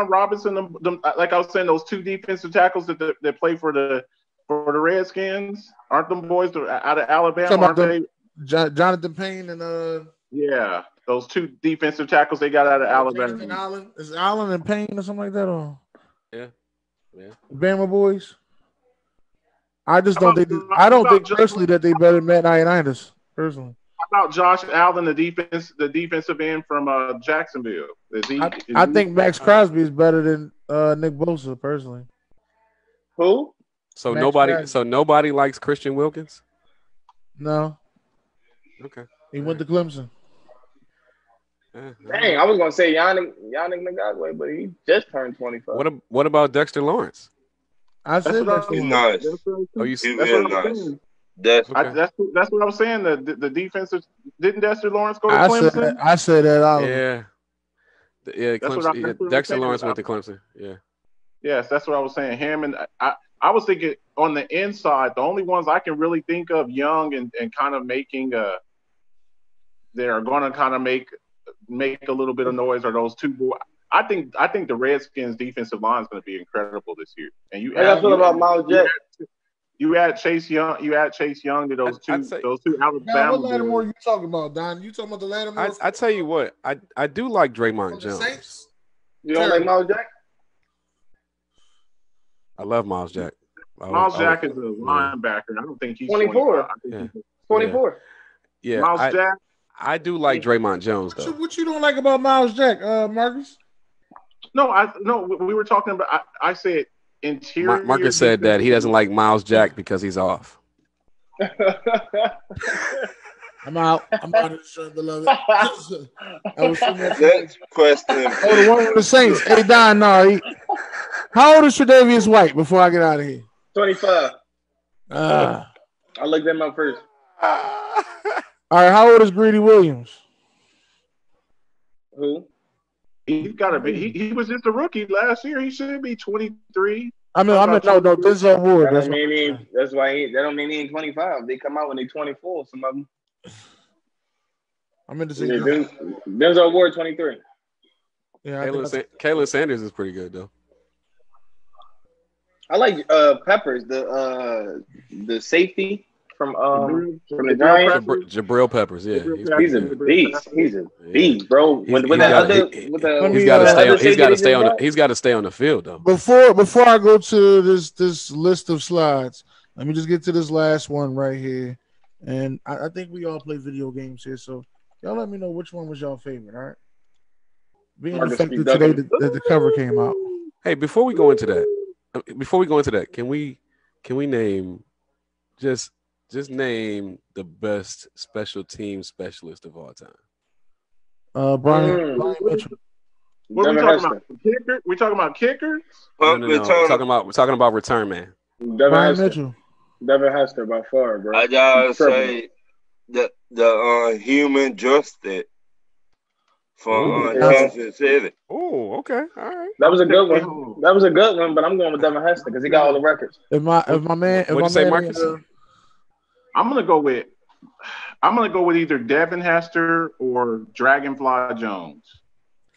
Robinson like I was saying, those two defensive tackles that play for the Redskins? Aren't them boys out of Alabama? Aren't they? Jonathan Payne and yeah, those two defensive tackles they got out of Alabama. And Allen. Is Allen and Payne or something like that? Or yeah. Bama boys. I just don't think. I don't think personally that they better than Matt Ioannidis. Personally. How about Josh Allen, the defensive end from Jacksonville? I think Max Crosby is better than Nick Bosa personally. Who? So nobody likes Christian Wilkins? No. Okay. He went to Clemson. Dang, I was gonna say Yannick Ngakoue, but he just turned 25. What about Dexter Lawrence? I said Dexter He's Lawrence. nice. Oh, He's real nice. That's what I'm saying. The defensive didn't Dexter Lawrence go to Clemson? I said that. Yeah. Clemson. Dexter Lawrence went to Clemson. Yeah. Yes, that's what I was saying. Him and I was thinking on the inside, the only ones I can really think of young and kind of making they are going to kind of make a little bit of noise are those two boys. I think the Redskins defensive line is going to be incredible this year. And you about Miles Jack. You add Chase Young to those two Alabama. Now, what Lattimore you talking about, Don? You talking about the Lattimore? I tell you what, I do like Draymond Jones. You don't like Miles Jack? I love Miles Jack. Miles Jack is a linebacker. I don't think he's 24. 24. Yeah. Miles Jack. I do like Draymond Jones though. What you don't like about Miles Jack, Marcus? No, we were talking about. I said interior. Marcus said that he doesn't like Miles Jack because he's off. I'm out of the show, beloved. Next question. Oh, the one with the Saints. Hey, Don, no. How old is Tre'Davious White before I get out of here? 25. I looked them up first. All right, how old is Greedy Williams? Who? He's got to be. He was just a rookie last year. He should be 23. I mean, no. Denzel Ward. That don't mean he ain't 25. They come out when they 24. Some of them. I'm in the same. Denzel Ward 23. Yeah, Kalen Sanders is pretty good though. I like Peppers, the safety from the Giants. Jabril Peppers, yeah. He's a beast. He's a beast, bro. He's got to stay on the field though. Before I go to this list of slides, let me just get to this last one right here. And I think we all play video games here, so y'all let me know which one was y'all favorite, all right? Being effective today that the cover came out. Hey, before we go into that, can we name just name the best special team specialist of all time? Brian Mitchell. What are we talking about? Kicker? We talking about kickers? No. We're talking about return man. Devin Hester. Devin Hester by far, bro. I gotta say the human justice from Kansas City. Oh, okay, all right. That was a good one. That was a good one, but I'm going with Devin Hester because he got all the records. If my man, what'd you say, Marcus? I'm gonna go with either Devin Hester or Dragonfly Jones.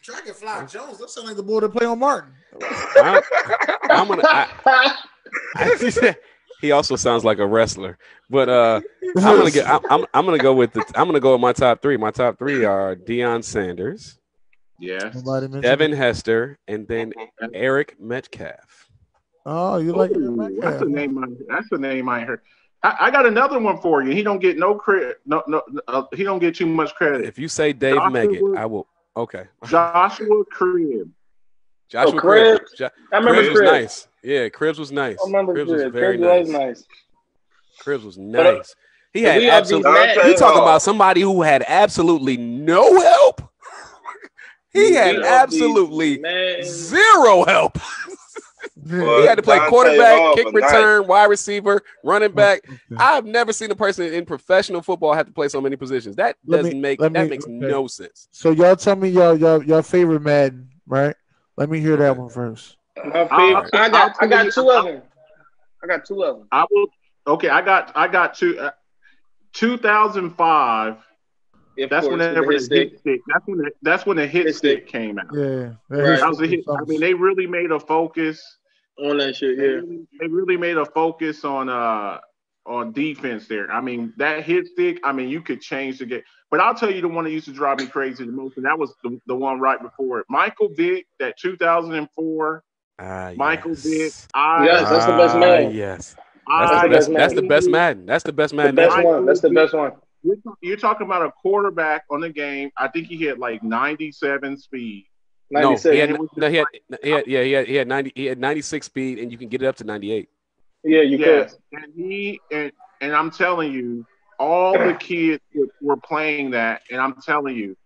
Dragonfly Jones. That sounds like the boy that play on Martin. He also sounds like a wrestler, but I'm gonna go with my top three. My top three are Deion Sanders, yes, Devin Hester, and then Eric Metcalf. Oh, you like Eric Metcalf? That's a name I heard. I got another one for you. He don't get no credit. He don't get too much credit. If you say Dave Meggett, I will. Okay. Joshua Cribbs. Joshua Cribbs. I remember Cribbs was nice. Yeah, Cribbs was nice. I remember Cribbs was very nice. nice. Cribbs was nice. He had you talking about somebody who had absolutely no help. He had absolutely zero help. He had to play quarterback, kick return, wide receiver, running back. I've never seen a person in professional football have to play so many positions. That makes no sense. So y'all tell me your favorite Madden, right? Let me hear that one first. My favorite. I got two of them. I got two of them. I will. Okay, I got two. 2005. That's whenever the hit stick. That's when the hit stick came out. Yeah, right. That was a hit. I mean, they really made a focus on that shit. Yeah, they really made a focus on defense there. I mean, that hit stick. I mean, you could change the game. But I'll tell you the one that used to drive me crazy the most, and that was the one right before it. Michael Vick, that 2004. Michael Vick. Yes, that's the best man. Yes. That's the best Madden. That's the best Madden. That's the best one. You're talking about a quarterback on the game. I think he had like 97 speed. 97. He had 96 speed, and you can get it up to 98. Yeah, you could. And I'm telling you, all the kids were playing that, and I'm telling you,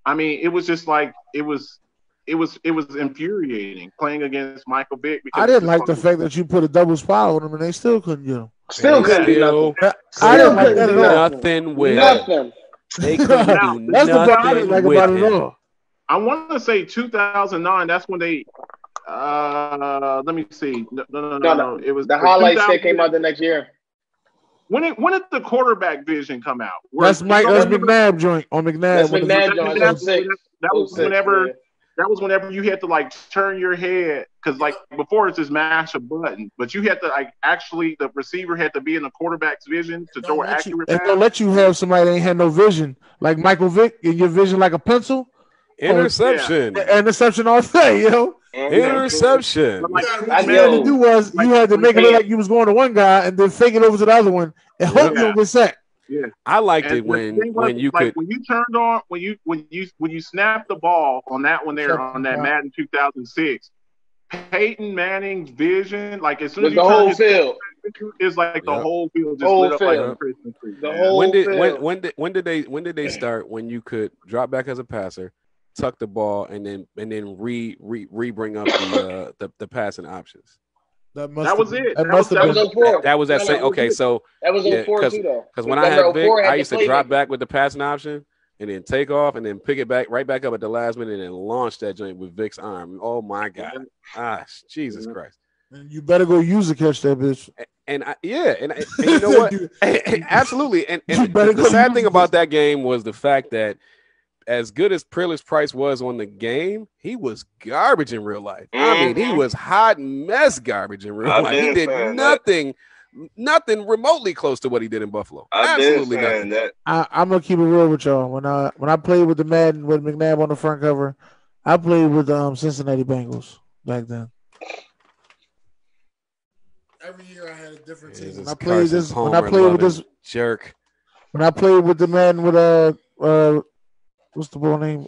I mean, it was just like it was infuriating playing against Michael Vick. I didn't like the fact that you put a double spot on him, and they still couldn't get him. Still couldn't do nothing. I didn't like that at all. Nothing with nothing. They couldn't do that's the part I didn't like about it all. I want to say 2009. That's when they. Let me see. No. It was the highlights that came out the next year. When did the quarterback vision come out? That's McNabb joint on McNabb. That's McNabb joint. That was whenever you had to like turn your head, because like before it's just mash a button, but you had to like actually the receiver had to be in the quarterback's vision to throw an accurate pass. And don't let you have somebody that ain't had no vision like Michael Vick and your vision like a pencil. Interception. Interception all day, yo. Interception. What you had to do was you had to make it look like you was going to one guy and then fake it over to the other one and hope you don't get sacked. Yeah, I liked it when you could when you turned on when you snapped the ball on that one there on that Madden 2006. Peyton Manning's vision, like as soon as you the whole field, it's like the whole field just lit up like a Christmas tree. The whole field. When did they start when you could drop back as a passer, tuck the ball, and then bring up the passing options? That was it. That was 04. That was that same. Okay, so that was 04 too, though. Because when I had Vic, I used to drop back with the passing option and then take off and then pick it back right back up at the last minute and then launch that joint with Vic's arm. Oh my God! Jesus Christ! And you better go use to catch that bitch. And you know what? Absolutely. And the sad thing about that game was the fact that, as good as Privilege Price was on the game, he was garbage in real life. I mean, he was hot mess garbage in real life. He did nothing remotely close to what he did in Buffalo. Absolutely nothing. I'm gonna keep it real with y'all. When I played with the Madden with McNabb on the front cover, I played with the Cincinnati Bengals back then. Every year I had a different team. When I played with the Madden with what's the ball name?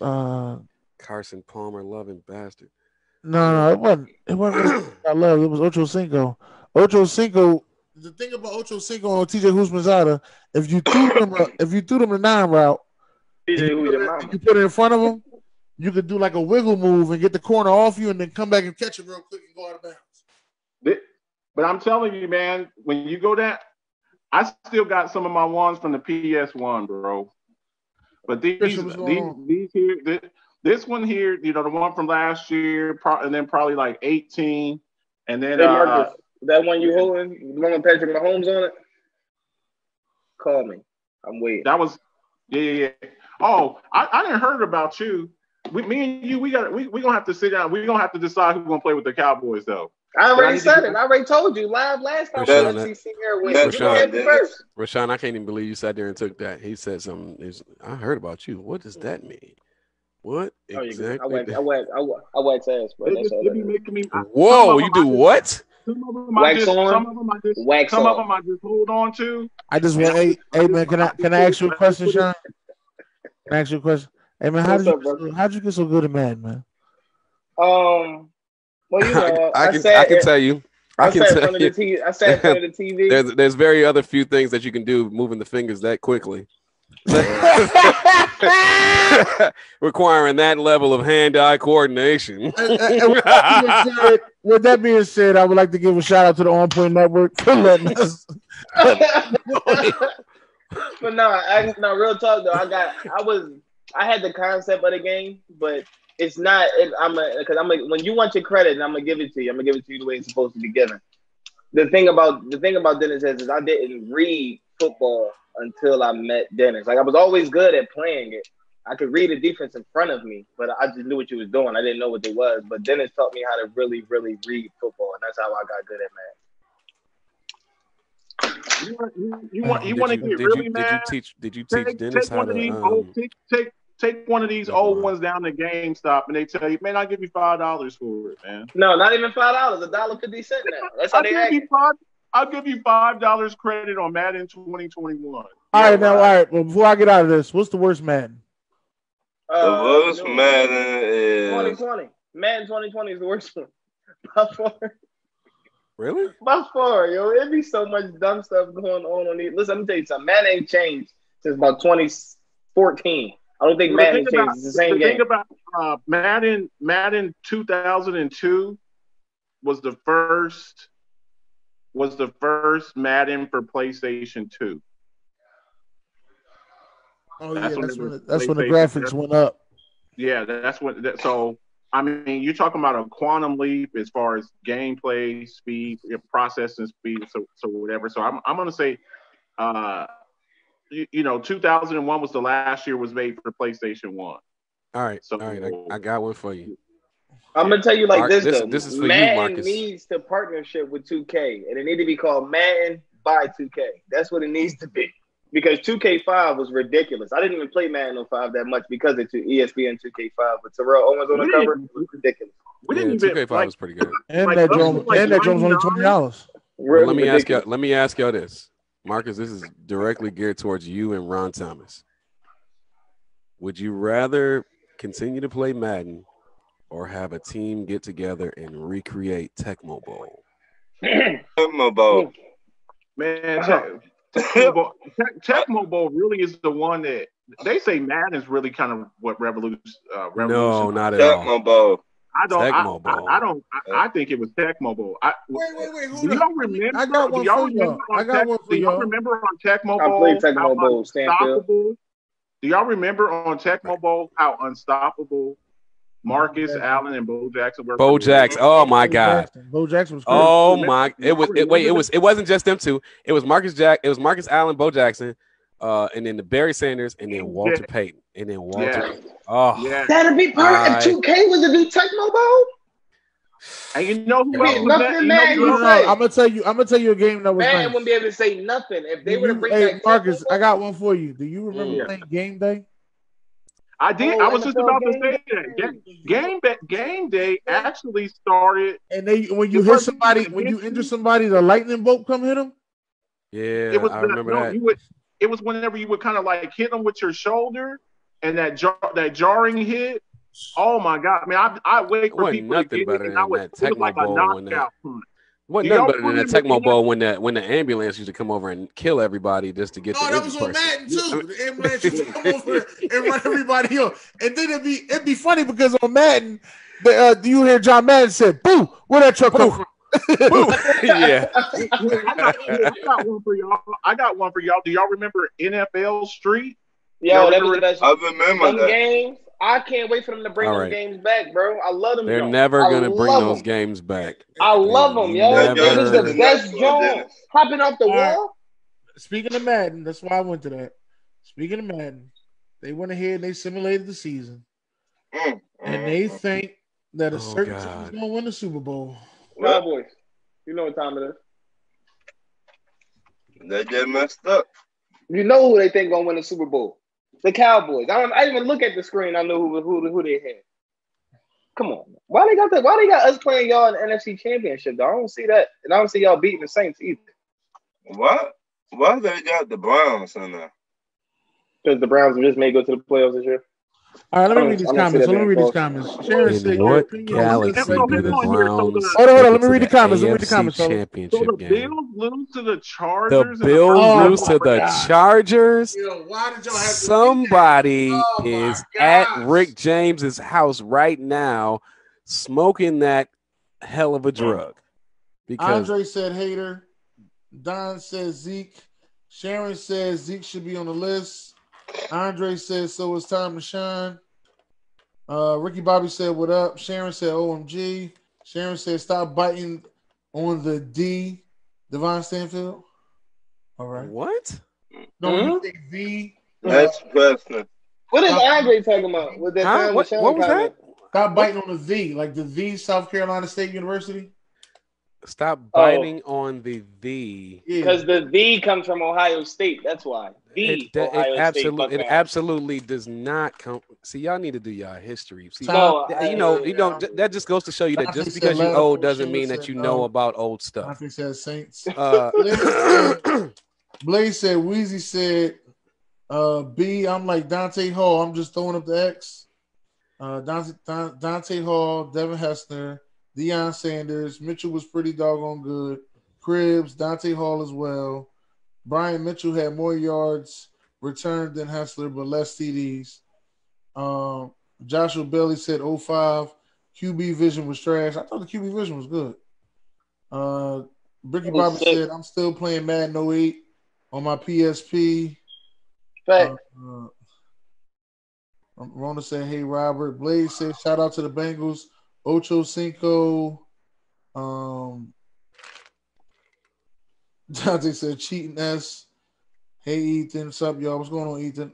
Carson Palmer, loving bastard. No, it wasn't. I love it was Ocho Cinco. Ocho Cinco. The thing about Ocho Cinco on TJ Husmanzada, if you threw them the 9 route, you put it in front of them, you could do like a wiggle move and get the corner off you, and then come back and catch it real quick and go out of bounds. But I'm telling you, man, when you go down, I still got some of my ones from the PS1, bro. But these here, this one here, you know, the one from last year, and then probably like 18, and then hey Marcus, that one you holding, the one with Patrick Mahomes on it. Call me. I'm waiting. That was, yeah. Oh, I didn't heard about you. Me and you, we gonna have to sit down. We gonna have to decide who's gonna play with the Cowboys, though. I already said it. I already told you live last time. Rashawn, I can't even believe you sat there and took that. He said something. I heard about you. What does that mean? What exactly? I wax ass, bro. That's all Whoa, you do what? Some of them I just hold on to. I just want, hey man, can I ask you a question, Sean? Can I ask you a question? Hey man, how'd you get so good at Madden, man? Well, you know, I can tell you. I sat in front of the TV. There's very other few things that you can do moving the fingers that quickly. Requiring that level of hand-eye coordination. With that being said, I would like to give a shout out to the On Point Network for letting us. But no, real talk though. I had the concept of the game, but it's not. When you want your credit, and I'm gonna give it to you. I'm gonna give it to you the way it's supposed to be given. The thing about Dennis is I didn't read football until I met Dennis. Like I was always good at playing it. I could read the defense in front of me, but I just knew what you was doing. I didn't know what it was. But Dennis taught me how to really, really read football, and that's how I got good at Madden. You want to get really mad? Did you teach Dennis how to take one of these old ones down to GameStop, and they tell you, man, I'll give you $5 for it, man. No, not even $5. $1.50 now. That's how I'll give you $5 credit on Madden 2021. All right. Well, before I get out of this, what's the worst Madden? The worst Madden is 2020. Madden 2020 is the worst one. By far. Really? By far, yo. It'd be so much dumb stuff going on these. Listen, let me tell you something. Madden ain't changed since about 2014. I don't think Madden changed. It's the same game. The thing about Madden 2002 was the first Madden for PlayStation 2. Oh yeah, that's when the graphics went up. Yeah, that's when. So I mean, you're talking about a quantum leap as far as gameplay speed, processing speed, so whatever. So I'm gonna say, 2001 was the last year was made for PlayStation 1. All right, I got one for you. I'm gonna tell you like this though. This is for Madden you, Marcus. Needs to partnership with 2K, and it need to be called Madden by 2K. That's what it needs to be. Because 2K5 was ridiculous. I didn't even play Madden 05 that much because of ESPN 2K5. But Terrell Owens on the cover, it was ridiculous. 2K5 was pretty good. And that joint was only $20. Well, let me ask y'all this. Marcus, this is directly geared towards you and Ron Thomas. Would you rather continue to play Madden or have a team get together and recreate Tecmo Bowl? Tecmo Bowl. Man, Tecmo Bowl really is the one that they say Madden is really kind of what revolution. No, not at all. Tecmo Bowl. I think it was Tecmo Bowl. Wait. Do y'all remember? I got one for y'all. Do y'all remember on Tecmo Bowl? I played Tecmo Bowl. Stanfield. Do y'all remember on Tecmo Bowl how unstoppable Marcus Allen and Bo Jackson were? Bo Jackson. Oh my God. Bo Jackson was. Oh my. It wasn't just them two. It was Marcus Allen, Bo Jackson, and then the Barry Sanders, and then Walter Payton, and then Walter. Yeah. Oh, yeah. That'd be perfect. 2K was a new Tecmo Bowl. And you know who else was nothing, man. I'm gonna tell you a game that was man nice. Wouldn't be able to say nothing if they were to bring back Marcus, I got one for you. Do you remember playing Game Day? I did. I was just about to say that. Game Day actually started. And when you injure somebody, the lightning bolt come hit them. Yeah, I remember that. It was whenever you would kind of like hit them with your shoulder, and that jarring hit. Oh my God! I mean, I wait for people to get it, and it was like a knockout punch. Wasn't nothing better than that Tecmo Bowl when the ambulance used to come over and kill everybody just to get the that was on Madden too. The ambulance used to come over and run everybody off. And then it'd be funny because on Madden, you hear John Madden said, "Boo, where that truck come from?" Yeah. I got one for y'all. Do y'all remember NFL Street? Yo, that was the best. I remember them that. games. I can't wait for them to bring them games back, bro. I love them. They're never gonna bring those games back. I love them, yo. It was the best joint. Hopping off the wall. Speaking of Madden, that's why I went to that. Speaking of Madden, they went ahead and they simulated the season, and they think that a certain team is gonna win the Super Bowl. Cowboys. You know what time it is. They just messed up. You know who they think gonna win the Super Bowl? The Cowboys. I didn't even look at the screen. I knew who they had. Come on. Why they got that? Why they got us playing y'all in the NFC Championship, though? I don't see that. And I don't see y'all beating the Saints either. What? Why they got the Browns in there? Because the Browns just may go to the playoffs this year. All right, let me read these comments. Let me read these comments. Sharon said, what galaxy do the Browns? Hold on. Let me read the comments. Let me read the comments. Championship so the game. Bills lose to the Chargers. The Bills lose to the Chargers. Yo, why did y'all have to Somebody is at Rick James's house right now, smoking that hell of a drug. Because Andre said hater. Don says Zeke. Sharon says Zeke should be on the list. Andre says so it's time to shine. Ricky Bobby said what up. Sharon said OMG. Sharon said stop biting on the D. Devon Stanfield. All right. What? No, you think V. That's personal. What is Andre talking about? With that What was that? Stop biting on the V, like the V, South Carolina State University. Stop biting on the V. Because the V comes from Ohio State. That's why. It absolutely does not come. See, y'all need to do y'all history. See, that just goes to show you that just because you're old doesn't mean that you know about old stuff. Nothing says Saints. Blaze said, Weezy said, B, I'm like Dante Hall. I'm just throwing up the X. Dante Hall, Devin Hester, Deion Sanders. Mitchell was pretty doggone good. Cribs, Dante Hall as well. Brian Mitchell had more yards returned than Hessler, but less TDs. Joshua Bailey said 05. QB vision was trash. I thought the QB vision was good. Bricky Bobby said, I'm still playing Madden 08 on my PSP. Rona said, hey, Robert. Blaze said, shout out to the Bengals. Ocho Cinco. Dante said, cheating S. Hey, Ethan. What's up, y'all? What's going on, Ethan?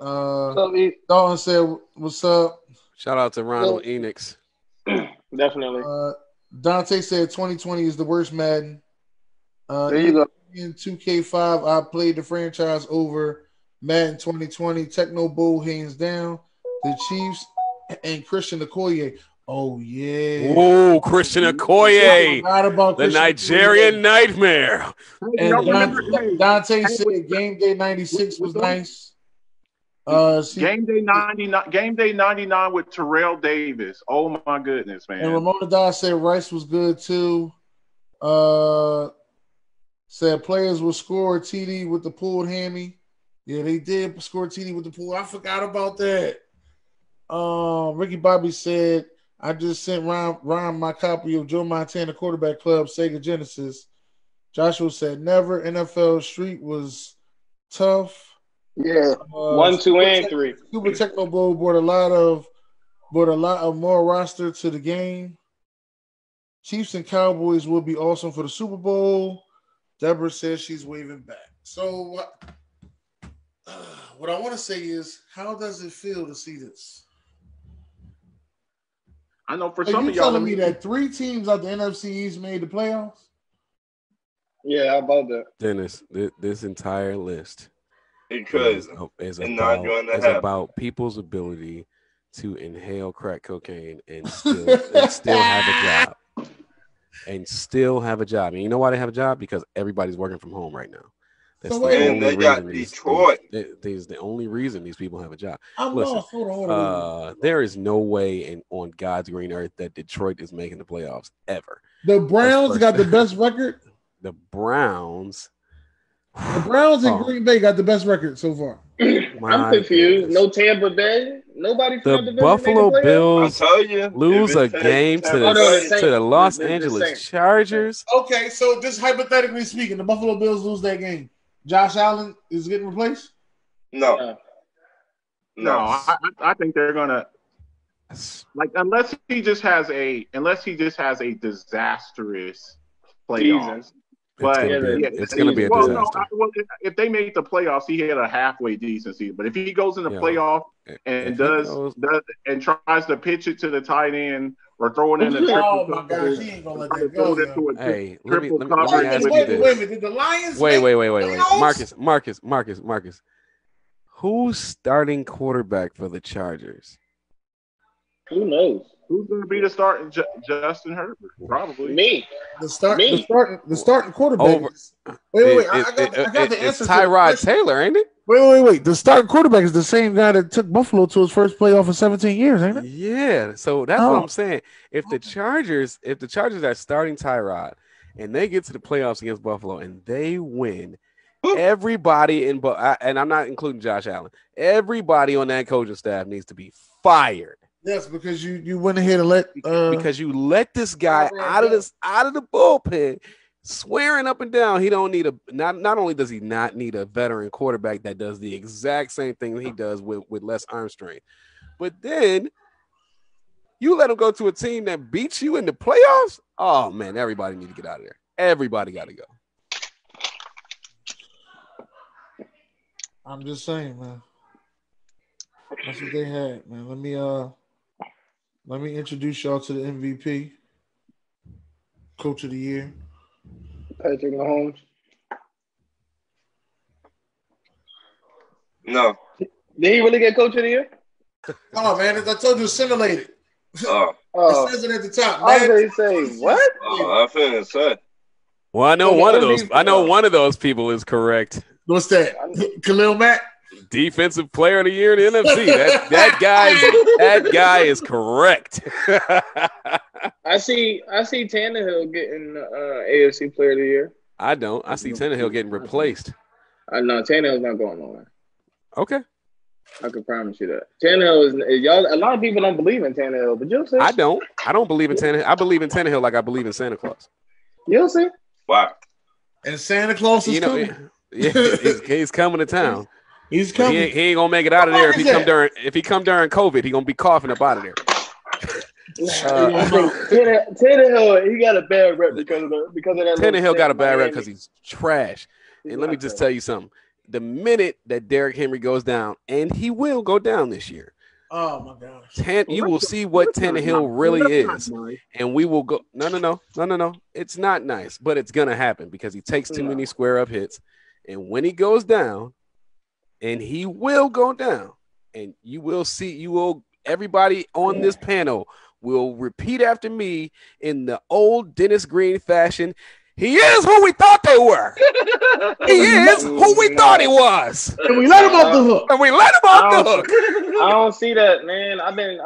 Dalton said, what's up? Shout out to Ronald Enix. Definitely. Dante said 2020 is the worst Madden. There you go. In 2K5, I played the franchise over Madden 2020. Techno Bowl hands down. The Chiefs and Christian Okoye. Oh, yeah. Oh, Christian Okoye. The Nigerian Nightmare. And Dante said Game Day 96 was nice. Game Day 99 with Terrell Davis. Oh, my goodness, man. And Ramona Dawes said Rice was good, too. Said players will score TD with the pulled hammy. Yeah, they did score TD with the pull. I forgot about that. Ricky Bobby said, I just sent Ryan my copy of Joe Montana Quarterback Club Sega Genesis. Joshua said never. NFL Street was tough. Yeah, 1, 2, and 3. Super Techno Bowl brought a lot of more roster to the game. Chiefs and Cowboys will be awesome for the Super Bowl. Deborah says she's waving back. So what I want to say is, how does it feel to see this? I know for some of y'all. Are you telling me that 3 teams out the NFC East made the playoffs? Yeah, how about that? Dennis, this entire list is about people's ability to inhale crack cocaine and still have a job. And still have a job. And you know why they have a job? Because everybody's working from home right now. That's the only reason Detroit. These the only reason these people have a job. Listen, hold on. There is no way on God's green earth that Detroit is making the playoffs ever. The Browns got the best record. The Browns and Green Bay got the best record so far. I'm confused. No Tampa Bay. Nobody from The that division Buffalo made the playoffs? Bills I tell you, lose a game to the Los Angeles Chargers. Okay, so just hypothetically speaking, the Buffalo Bills lose that game. Josh Allen is getting replaced? No. I think they're gonna unless he just has a disastrous playoffs. But it's gonna be a disaster. If they make the playoffs, he had a halfway decent season. But if he goes in the playoff and tries to pitch it to the tight end or throw it in the triple, my gosh, he ain't gonna let that go. Hey, let me ask you Wait a this. minute, did the Lions? Marcus. Who's starting quarterback for the Chargers? Who knows? Who's going to be the starting Justin Herbert? Probably me. The starting quarterback. Wait. I got the answer. It's Tyrod Taylor, ain't it? Wait. The starting quarterback is the same guy that took Buffalo to his first playoff in 17 years, ain't it? Yeah. So that's what I'm saying. If the Chargers are starting Tyrod and they get to the playoffs against Buffalo and they win, everybody and I'm not including Josh Allen, everybody on that coaching staff needs to be fired. Yes, because you went ahead and because you let this guy out of the bullpen, swearing up and down he don't need not only does he not need a veteran quarterback that does the exact same thing he does with less arm strength, but then you let him go to a team that beats you in the playoffs. Oh man, everybody need to get out of there. Everybody got to go. I'm just saying, man. That's what they had, man. Let me introduce y'all to the MVP, Coach of the Year. Patrick Mahomes. No. Did he really get Coach of the Year? Oh, man, I told you, simulated. Oh. It says it at the top. I was going to say, what? Oh, I finished say. Well, I know one of those people is correct. What's that? Khalil Mack? Defensive Player of the Year in the NFC. That guy is correct. I see Tannehill getting AFC Player of the Year. I don't. I see Tannehill getting replaced. No, Tannehill's not going nowhere. Okay. I can promise you that. Tannehill is y'all. A lot of people don't believe in Tannehill, but you'll see. I don't. I don't believe in Tannehill. I believe in Tannehill like I believe in Santa Claus. You'll see. Wow. And Santa Claus is coming. He's coming to town. He's coming. He ain't gonna make it out of there if he come during COVID. He gonna be coughing up out of there. Tannehill, he got a bad rep because of that. Tannehill got a bad rep because he's trash. And let me just tell you something. The minute that Derrick Henry goes down, and he will go down this year. Oh my gosh! You will see what Tannehill really is, and we will go. No. It's not nice, but it's gonna happen because he takes too many square up hits, and when he goes down. And he will go down, and you will see. Everybody on this panel will repeat after me in the old Dennis Green fashion. He is who we thought they were. He is who we thought he was. And we let him off the hook. I don't see that, man. I've been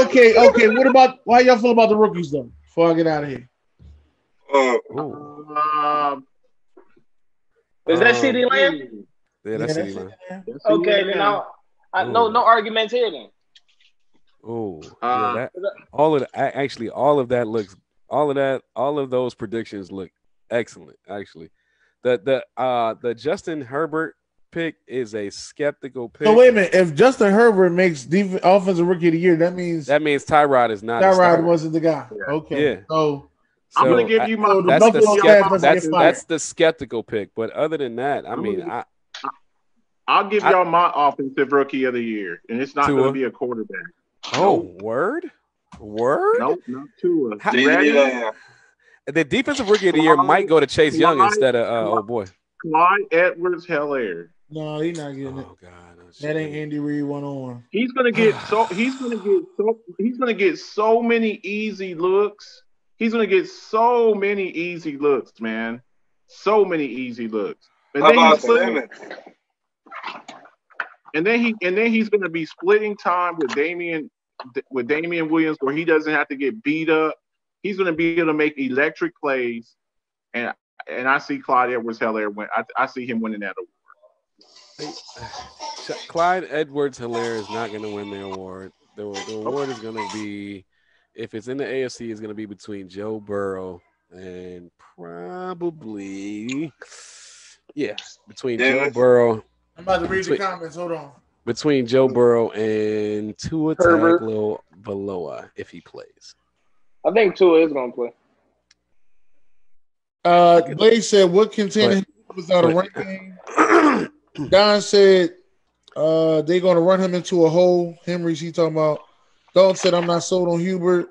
okay. What about why y'all feel about the rookies though? Before I get out of here. Is that CD Lamb? Yeah, that's CD Lamb. Okay, then no arguments here then. Oh, all of those predictions look excellent. Actually, the Justin Herbert pick is a skeptical pick. So wait a minute, if Justin Herbert makes offensive rookie of the year, that means Tyrod is not. Tyrod wasn't the guy. Yeah. Okay, yeah. So I'm gonna give you my. That's the skeptical pick. But other than that, I'll give y'all my offensive rookie of the year, and it's not going to be a quarterback. Oh, word? Nope, not Tua. The defensive rookie of the year might go to Chase Young instead of Clyde Edwards-Helaire. No, he's not getting it. Oh God, that ain't Andy Reid 101. He's gonna get so many easy looks. He's gonna get so many easy looks, man. So many easy looks. And then he's going to be splitting time with Damian Williams, where he doesn't have to get beat up. He's going to be able to make electric plays, and I see Clyde Edwards-Helaire win. I see him winning that award. Clyde Edwards-Helaire is not going to win the award. The award is going to be, if it's in the AFC, it's going to be between Joe Burrow and probably, between Joe Burrow. I'm about to read the comments. Hold on. Between Joe Burrow and Tua Tagovailoa if he plays. I think Tua is going to play. Blaze said, "What contender without a run game?" Don said, "They're going to run him into a hole." Henry's he talking about. Dalton said, "I'm not sold on Hubert."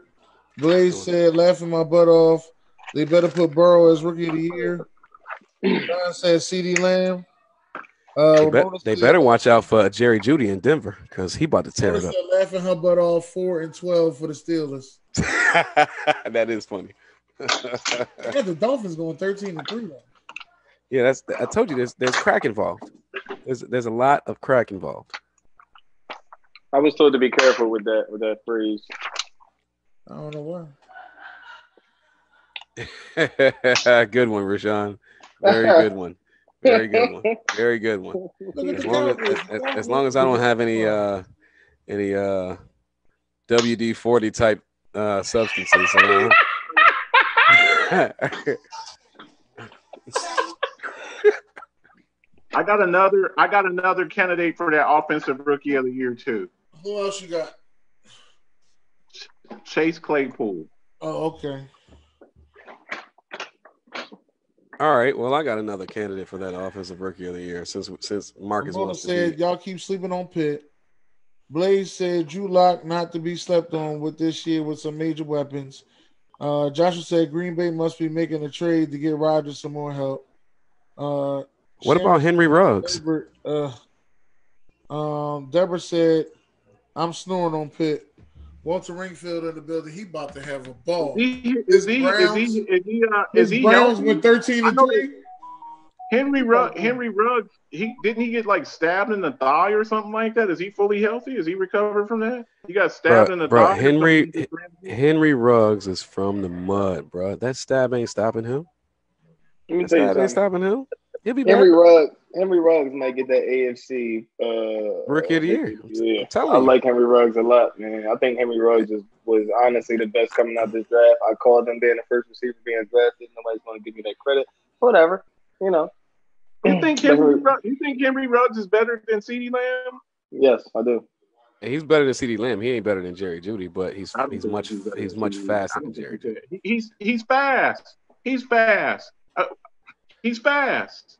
Blaze said, "Laughing my butt off. They better put Burrow as rookie of the year." Don said, "CeeDee Lamb." They better watch out for Jerry Jeudy in Denver because he about to tear it up. Laughing her butt off 4-12 for the Steelers. That is funny. The Dolphins going 13-3. Yeah, I told you there's crack involved. There's a lot of crack involved. I was told to be careful with that phrase. I don't know why. Good one, Rashawn. Very good one. Very good one. Very good one. As long as I don't have any WD-40 type substances around. I got another candidate for that offensive rookie of the year too. Who else you got? Chase Claypool. Oh, okay. All right. Well, I got another candidate for that offensive rookie of the year since Marcus said y'all keep sleeping on Pitt. Blaze said Drew Lock not to be slept on with this year with some major weapons. Joshua said Green Bay must be making a trade to get Rodgers some more help. What about Henry Ruggs? Deborah said, "I'm snoring on Pitt." Walter Ringfield in the building. He about to have a ball. Is he Browns healthy? went 13-3. Henry Ruggs. Didn't he get like stabbed in the thigh or something like that? Is he fully healthy? Is he recovered from that? He got stabbed in the thigh. Henry Ruggs is from the mud, bro. That stab ain't stopping him. Let me tell you something. Ain't stopping him. He'll be Henry Ruggs might get that AFC rookie of the year. Yeah, I like Henry Ruggs a lot, man. I think Henry Ruggs was honestly the best coming out this draft. I called him being the first receiver being drafted. Nobody's going to give me that credit. Whatever, you know. You think Henry Ruggs is better than CeeDee Lamb? Yes, I do. He's better than CeeDee Lamb. He ain't better than Jerry Jeudy, but he's much faster than Jerry Jeudy. He's fast. He's fast. He's fast.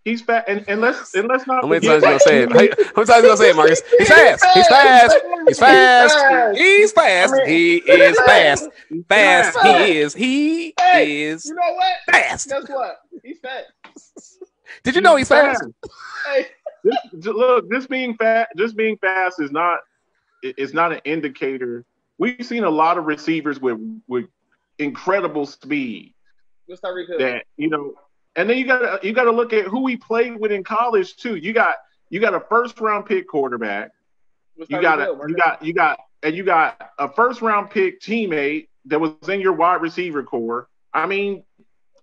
He's fast. And let's not. How many times you gonna say it? How many times you gonna say it, Marcus? He's fast. He's fast. He's fast. He's fast. He is fast. Fast. He is. He is. You know what? Fast. Guess what? He's fast. Did you know he's fast? Hey. Just being fast is not. It's not an indicator. We've seen a lot of receivers with incredible speed. That and then you gotta look at who he played with in college too. You got a first round pick quarterback. You got a first round pick teammate that was in your wide receiver core. I mean,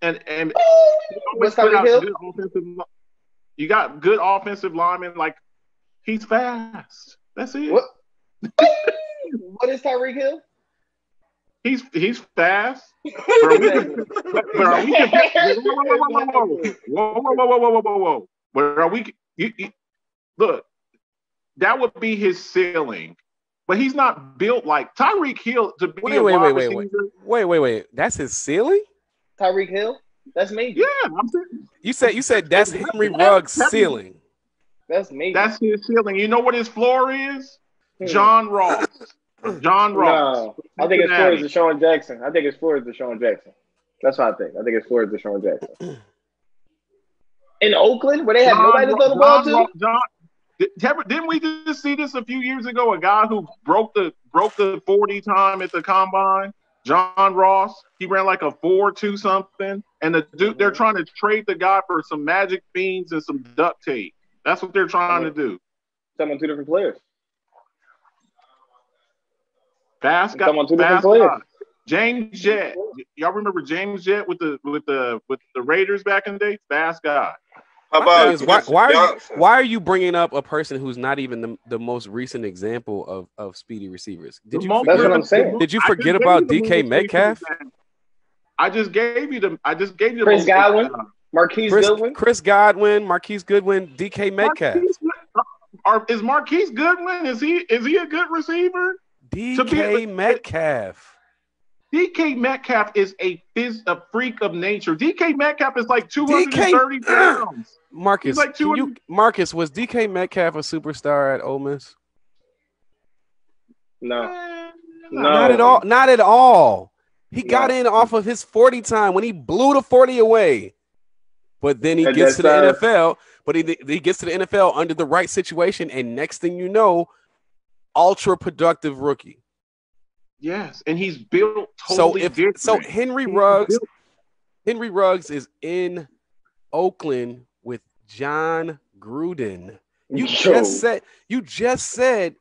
and you got good offensive linemen. Like he's fast. That's it. What is Tyreek Hill? He's fast. Whoa. But are we? Look, that would be his ceiling. But he's not built like Tyreek Hill to be a wide receiver. Wait. That's his ceiling? Tyreek Hill? That's major. Yeah, I'm saying. You said that's Henry Ruggs' ceiling. That's major. That's his ceiling. You know what his floor is? John Ross. No, I think it's floor is Deshaun Jackson. That's what I think. I think it's floor is Deshaun Jackson. In Oakland, where they had nobody to throw the ball to? Didn't we just see this a few years ago? A guy who broke the 40 time at the combine. John Ross. He ran like a 4.2 something. And the dude, they're trying to trade the guy for some magic beans and some duct tape. That's what they're trying to do. Talking about two different players. Fast guy. James Jett. Y'all remember James Jett with the Raiders back in the day? Fast guy. How My thing about is, why Johnson? why are you bringing up a person who's not even the most recent example of speedy receivers? That's what I'm saying. Did you forget about DK Metcalf? I just gave you the. Chris Godwin, Goodwin, Chris Godwin, Marquise Goodwin, DK Metcalf. Is Marquise Goodwin? Is he a good receiver? DK Metcalf. DK Metcalf is a freak of nature. DK Metcalf is like 230 pounds. Marcus, like Marcus, was DK Metcalf a superstar at Ole Miss? No. Not at all. Not at all. He got in off of his 40 time when he blew the 40 away. But then he gets to the NFL. But he gets to the NFL under the right situation, and next thing you know, ultra productive rookie. Yes, and he's built totally different. So Henry Ruggs is in Oakland with John Gruden. You just said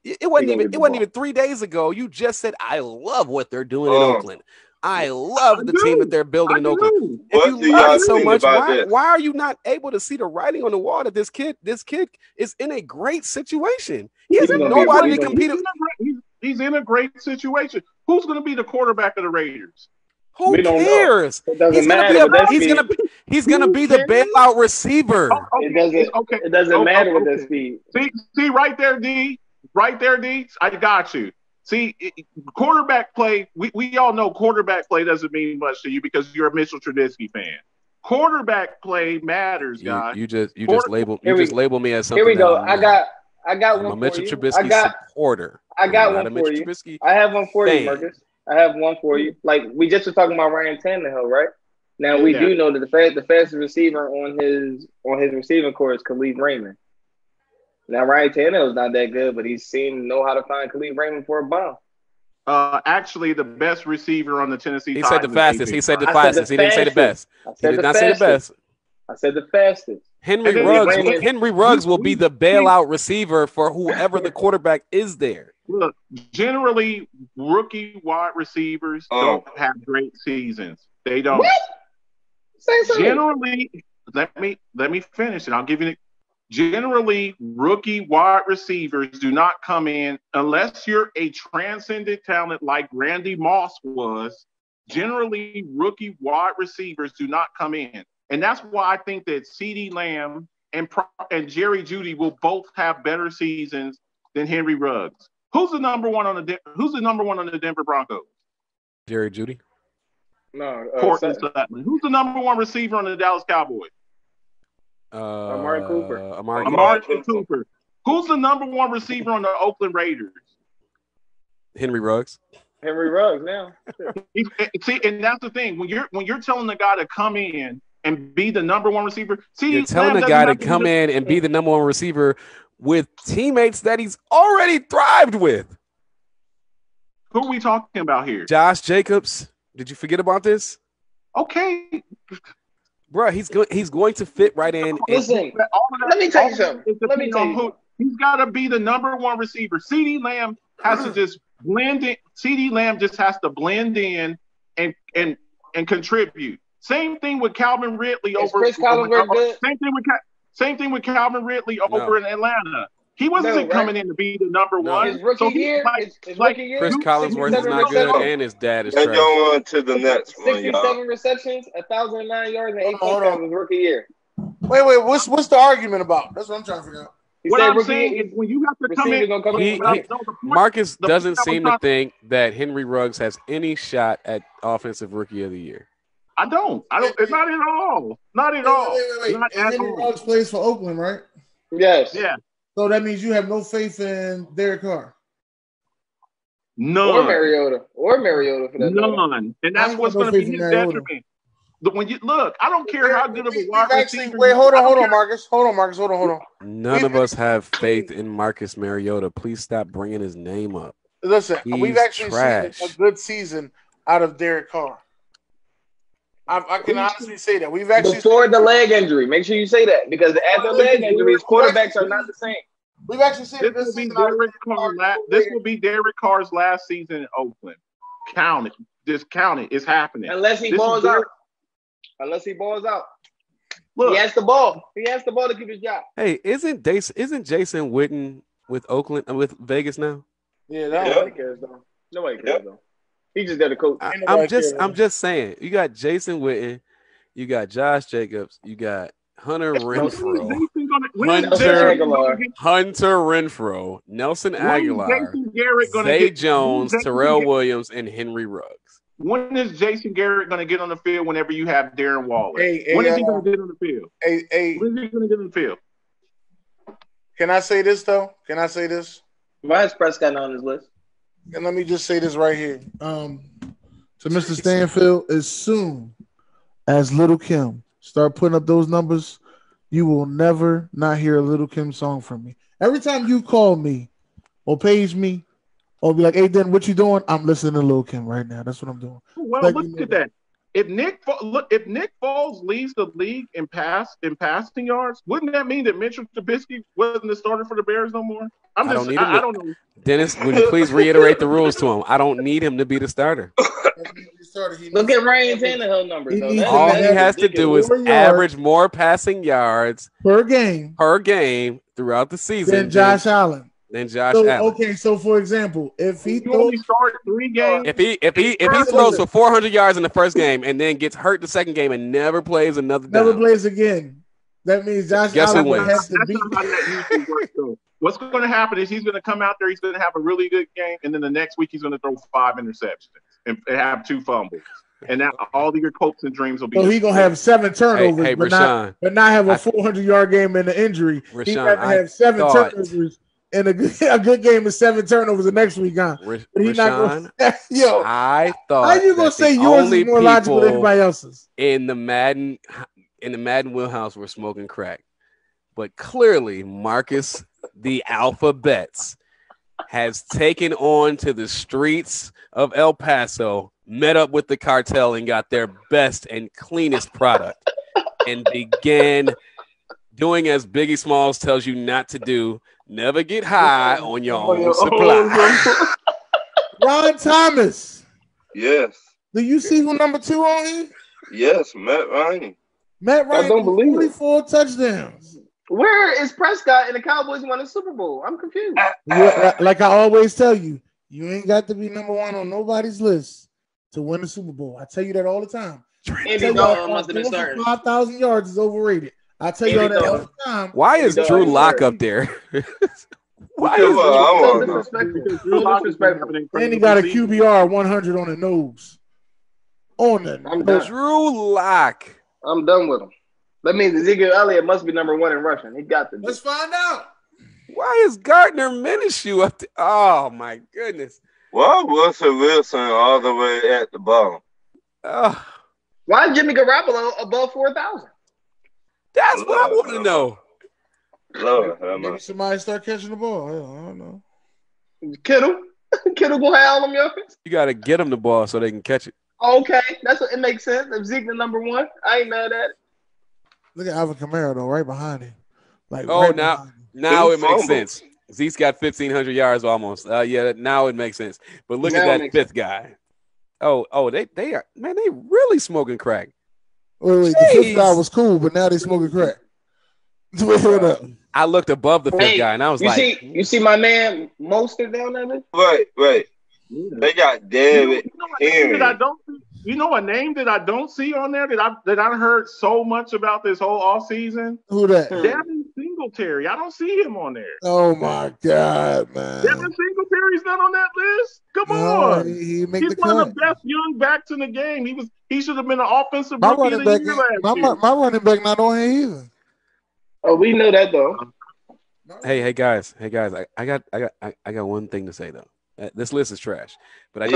it wasn't even 3 days ago. You just said I love what they're doing in Oakland. I love the team that they're building in Oakland. If you love it so much, why are you not able to see the writing on the wall that this kid is in a great situation? He has nobody to compete. He's in a great situation. Who's going to be the quarterback of the Raiders? Who cares? He's going to be the bailout receiver. It doesn't matter with that speed. See right there, D. Right there, D. I got you. See, quarterback play, we all know quarterback play doesn't mean much to you because you're a Mitchell Trubisky fan. Quarterback play matters, guys. You just label me as something. Here we go. I got I'm one a Mitchell for you. Trubisky supporter. I got one for you. Trubisky I have one for fan. you, Marcus. I have one for you. Like we just were talking about Ryan Tannehill, right? Now we do know that the fastest receiver on his receiving core is Khalid Raymond. Now Ryan Tannehill is not that good, but he's seen to know how to find Khalid Raymond for a bomb. Actually, the best receiver on the Tennessee Titans. He said the fastest. He said the fastest. He didn't say the best. He did not say the best. I said the fastest. Henry Ruggs will be the bailout receiver for whoever the quarterback is there. Look, generally, rookie wide receivers don't have great seasons. They don't. What? Say something. Generally, let me finish and I'll give you. Generally, rookie wide receivers do not come in unless you're a transcendent talent like Randy Moss was. Generally, rookie wide receivers do not come in. And that's why I think that CeeDee Lamb and Jerry Jeudy will both have better seasons than Henry Ruggs. Who's the number one on the Denver Broncos? Jerry Jeudy. No, Cortland Sutton. Who's the number one receiver on the Dallas Cowboys? Amari Cooper. Amari Cooper. Who's the number one receiver on the Oakland Raiders? Henry Ruggs. Henry Ruggs now. See, and that's the thing. When you're telling the guy to come in and be the number one receiver, you're telling the guy to come in and be the number one receiver with teammates that he's already thrived with. Who are we talking about here? Josh Jacobs. Did you forget about this? Okay. Bro, he's going to fit right in. Listen, let me tell you something. He's got to be the number one receiver. CeeDee Lamb has to just blend in. CeeDee Lamb just has to blend in and contribute. Same thing with Calvin Ridley over. Chris Collinsworth good? Same thing with Calvin Ridley over in Atlanta. He wasn't coming in to be the number one. His rookie year, Chris Collinsworth is not good, and his dad is trash. They're going to the Nets. 67 receptions, 1,009 yards, and 8 touchdowns his rookie year. Wait, what's the argument about? That's what I'm trying to figure out. What I'm saying is when you have to come in, Marcus doesn't seem to think that Henry Ruggs has any shot at Offensive Rookie of the Year. I don't. It's not at all. Not at all. Wait. Henry Ruggs plays for Oakland, right? Yes. Yeah. So that means you have no faith in Derek Carr. None. Or Mariota for that. None. And that's what's going to be his detriment. But when you look, I don't care how good of a wide receiver. Wait, hold on, Marcus. Hold on. None of us have faith in Marcus Mariota. Please stop bringing his name up. Listen, we've actually seen a good season out of Derek Carr. I can honestly say that we've actually before the leg injury. Make sure you say that because after leg injuries, quarterbacks are not the same. We've actually seen this will be Derek Carr's last season in Oakland. Count it. Just count it. It's happening. Unless he balls out. Look, He has the ball. He has the ball to keep his job. Hey, isn't Jason Witten with Oakland with Vegas now? Yeah, that Yeah. Nobody cares though. Nobody cares though. He just there to coach. Ain't nobody care. I'm just saying. You got Jason Witten, you got Josh Jacobs, you got Hunter Renfro, Hunter Renfro, Nelson Aguilar, Zay Jones, Terrell Williams, and Henry Ruggs. When is Jason Garrett going to get on the field whenever you have Darren Waller? Hey, when is he going to get on the field? Hey, when is he going to get on the field? Can I say this, though? Can I say this? Why is Prescott not on his list? And let me just say this right here. To Mr. Stanfield, as soon as Little Kim start putting up those numbers, you will never not hear a Little Kim song from me. Every time you call me or page me or be like, hey, Dan, what you doing? I'm listening to Lil Kim right now. That's what I'm doing. Well, look at that. If Nick Foles leads the league in passing yards, wouldn't that mean that Mitchell Trubisky wasn't the starter for the Bears no more? I don't know. Dennis, would you please reiterate the rules to him? I don't need him to be the starter. Look at Ryan Tannehill numbers. All he has to do is average more passing yards per game throughout the season than Josh Allen. Okay, so for example, if he only start 3 games, if he throws for 400 yards in the first game and then gets hurt the second game and never plays plays again, that means Josh Allen would have to beat. That's not how that usually works, though. What's going to happen is he's going to come out there, he's going to have a really good game, and then the next week he's going to throw 5 interceptions and have 2 fumbles. And now all your hopes and dreams will be. So he's going to have 7 turnovers, hey, but Rashawn, not have a 400-yard game and an injury. He's going to have 7 turnovers. And a good game is 7 turnovers the next week, huh? But he's not going. Yo, I thought. How you gonna say yours is more logical than everybody else's? In the Madden wheelhouse, were smoking crack, but clearly Marcus, the Alphabets, has taken on to the streets of El Paso, met up with the cartel, and got their best and cleanest product, and began doing as Biggie Smalls tells you not to do. Never get high on your own supply. Ron Thomas. Yes. Do you see who number 2 on here? Yes, Matt Ryan. I don't believe 44 touchdowns. Where is Prescott and the Cowboys won a Super Bowl? I'm confused. Like I always tell you, you ain't got to be number 1 on nobody's list to win a Super Bowl. I tell you that all the time. Andy Dalton must have been starting. 5,000 yards is overrated. I tell you that all the time. Why is Drew Lock up there? Why is disrespectful? And he got a QBR 100 on the nose. Drew Lock. I'm done with him. That means Ezekiel Elliott must be number 1 in rushing. He got to be. Let's find out. Why is Gardner Minshew up there? Oh, my goodness. Why was Wilson all the way at the bottom? Why is Jimmy Garoppolo above 4,000? That's what I want to know. Maybe somebody start catching the ball. I don't know. Kittle gonna have all them yards. You got to get them the ball so they can catch it. Okay, it makes sense. If Zeke the number 1, I ain't mad at it. Look at Alvin Kamara though, right behind him. Now it makes sense. Zeke's got 1,500 yards almost. Now it makes sense. But look at that 5th guy. They are, man. They really smoking crack. Wait, the 5th guy was cool, but now they smoking crack. I looked above the 5th guy and I was you see my man Mostert down there? Right. They got David Henry. You know a name that I don't see on there that I heard so much about this whole off season? Who that? Devin Singletary. I don't see him on there. Oh my God, man! Devin Singletary's not on that list. Come on, he's one of the best young backs in the game. He should have been an offensive rookie of the year last year. My running back not on here either. Oh, we know that though. Hey guys! I got one thing to say though. This list is trash, but I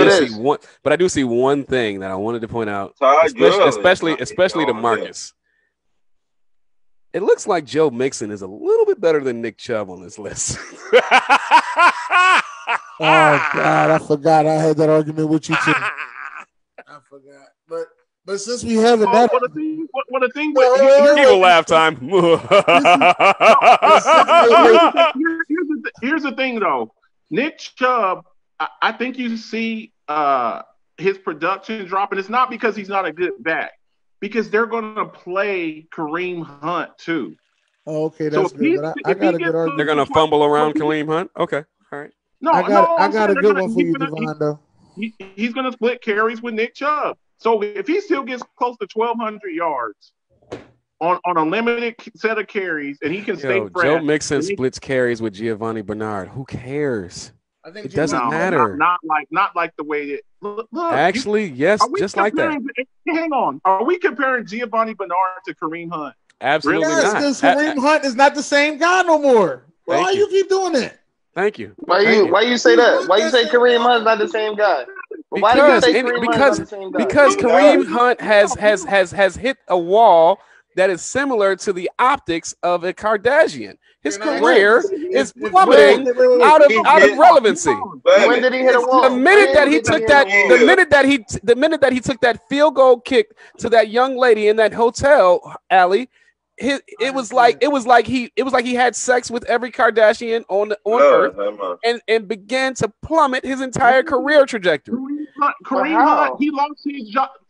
do see one thing that I wanted to point out, especially to Marcus. It looks like Joe Mixon is a little bit better than Nick Chubb on this list. Oh God, I forgot I had that argument with you too. I forgot, but since we haven't that, people laugh time. Here's the thing though, Nick Chubb. I think you see his production dropping. It's not because he's not a good back. because they're going to play Kareem Hunt too. Oh, okay, that's good. But I got a good argument. They're gonna fumble around Kareem Hunt. Okay, all right. No, I got a good one for you, Devon. Though he's going to split carries with Nick Chubb. So if he still gets close to 1,200 yards on a limited set of carries, and he can stay fresh. Joe Mixon splits carries with Giovanni Bernard. Who cares? I think it doesn't matter. Not like the way that. Look, actually, yes, just like that. Hang on. Are we comparing Giovanni Bernard to Kareem Hunt? Absolutely not. Because Kareem Hunt is not the same guy no more. Why you keep doing that? Thank you. Why you say that? Why you say Kareem Hunt's not the same guy? Because Kareem Hunt has hit a wall that is similar to the optics of a Kardashian. His career is plummeting out of relevancy. When did he hit a wall? The minute that he took that field goal kick to that young lady in that hotel alley, it was like he had sex with every Kardashian on earth and began to plummet his entire career trajectory. Kareem Hunt,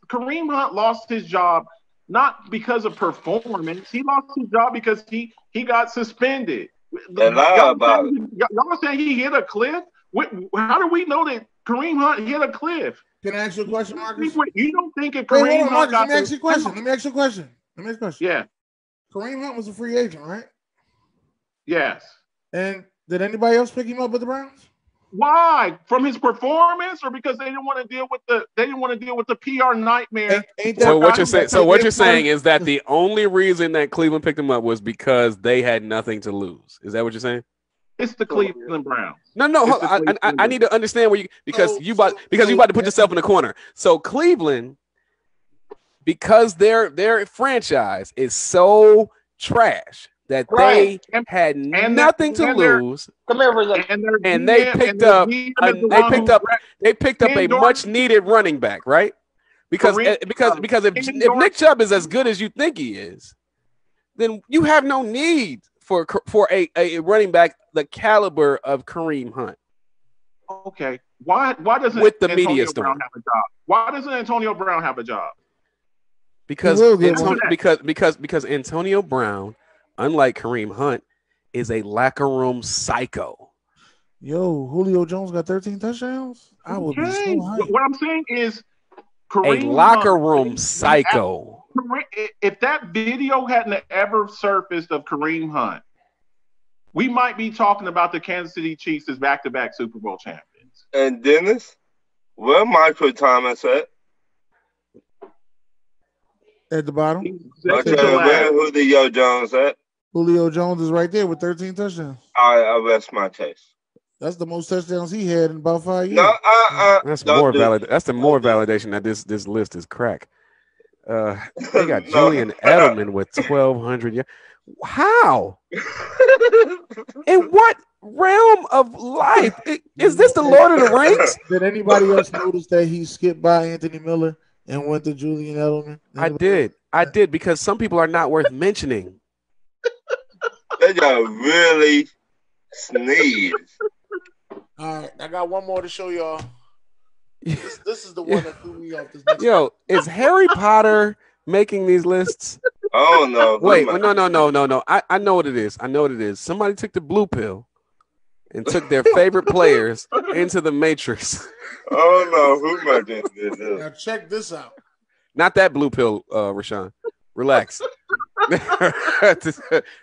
Kareem Hunt lost his job not because of performance. He lost his job because he got suspended. Y'all saying he hit a cliff? How do we know that Kareem Hunt hit a cliff? Can I ask you a question, Marcus? You don't think if Kareem Hunt Let me ask you a question. Yeah. Kareem Hunt was a free agent, right? Yes. And did anybody else pick him up with the Browns? Why? From his performance, or because they didn't want to deal with the PR nightmare? So what you're saying is that the only reason that Cleveland picked him up was because they had nothing to lose. Is that what you're saying? It's the Cleveland Browns. No. I need to understand where you about to put yourself in the corner. So Cleveland, because their franchise is so trash that they had nothing to lose. Come here for a second. And they picked up a much needed running back, right? Because if Nick Chubb is as good as you think he is, then you have no need for a running back the caliber of Kareem Hunt. Okay. Why doesn't with the Antonio media Brown have a job? Why doesn't Antonio Brown have a job? Because Antonio Brown, unlike Kareem Hunt, is a locker room psycho. Yo, Julio Jones got 13 touchdowns? I would be so hyped. What I'm saying is Kareem a locker room psycho. If that video hadn't ever surfaced of Kareem Hunt, we might be talking about the Kansas City Chiefs as back-to-back Super Bowl champions. And Dennis, where Michael Thomas at? At the bottom. Where Julio Jones at? Julio Jones is right there with 13 touchdowns. I rest my case. That's the most touchdowns he had in about 5 years. That's more validation that this list is crack. They got Julian Edelman with 1,200 yards. How? In what realm of life is this? The Lord of the Rings? Did anybody else notice that he skipped by Anthony Miller and went to Julian Edelman? I did because some people are not worth mentioning. They got really sneeze. All right, I got one more to show y'all. This is the one that threw me off. Yo, is Harry Potter making these lists? Oh no! Wait, no. I know what it is. Somebody took the blue pill and took their favorite players into the Matrix. Oh no! Who might this? Now check this out. Not that blue pill, Rashawn. Relax.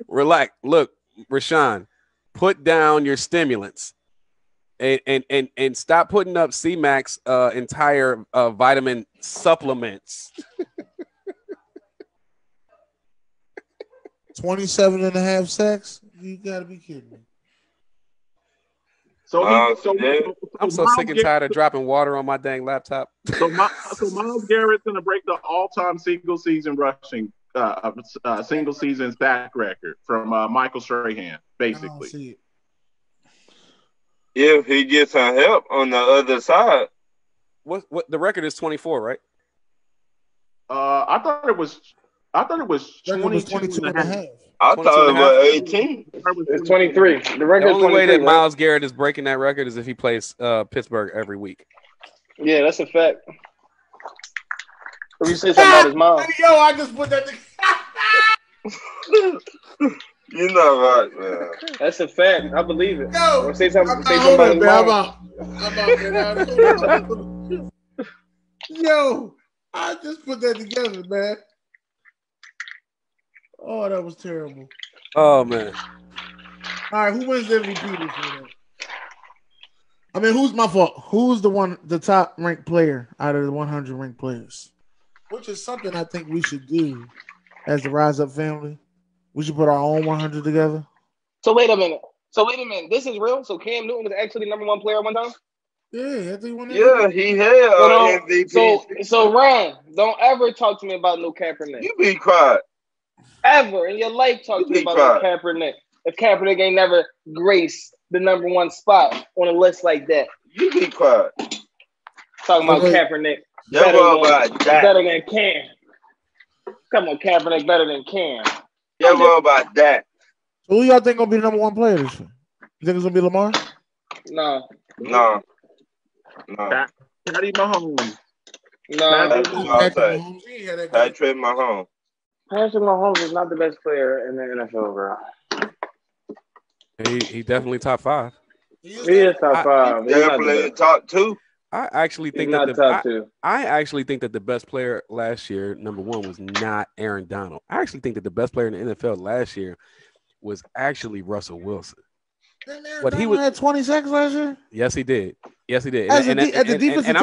Relax. Look, Rashawn, put down your stimulants. And stop putting up C-Max entire vitamin supplements. 27.5 sacks? You gotta be kidding me. I'm so sick and tired of dropping water on my dang laptop. So Myles Garrett's gonna break the all-time single season rushing single season sack record from Michael Strahan, basically. If he gets some help on the other side. What the record is 24, right? I thought it was 22 and a half. I thought it was 18. It's 23. The record. The only way that Myles Garrett is breaking that record is if he plays Pittsburgh every week. Yeah, that's a fact. Or you say something about his mom. Yo, I just put that. You're not right, man. That's a fact. I believe it. Yo, or say something, I'm say not something about holding, his man. mom. I'm out, man. Yo, I just put that together, man. Oh, that was terrible. Oh man. All right, who wins the MVP this year? I mean, who's my fault? Who's the top ranked player out of the 100 ranked players? Which is something I think we should do as the Rise Up family. We should put our own 100 together. So wait a minute. This is real? So Cam Newton was actually the number one player at one time? Yeah, I think he had MVP. So Ron, don't ever talk to me about no Kaepernick. You be quiet. Ever in your life talk to me about no Kaepernick. If Kaepernick ain't never graced the number one spot on a list like that. You be quiet. Talking about Kaepernick better than Cam. Come on, Kaepernick better than Cam. Yeah, what about that? So who y'all think gonna be the number one player this year? You think it's gonna be Lamar? No. Patty Mahomes. No. Patrick Mahomes. Patrick Mahomes is not the best player in the NFL, bro. He definitely top 5. He is top 5. Definitely top 2. I actually think I actually think that the best player last year, number 1, was not Aaron Donald. I actually think that the best player in the NFL last year was actually Russell Wilson. But he had 20 sacks last year. Yes, he did. And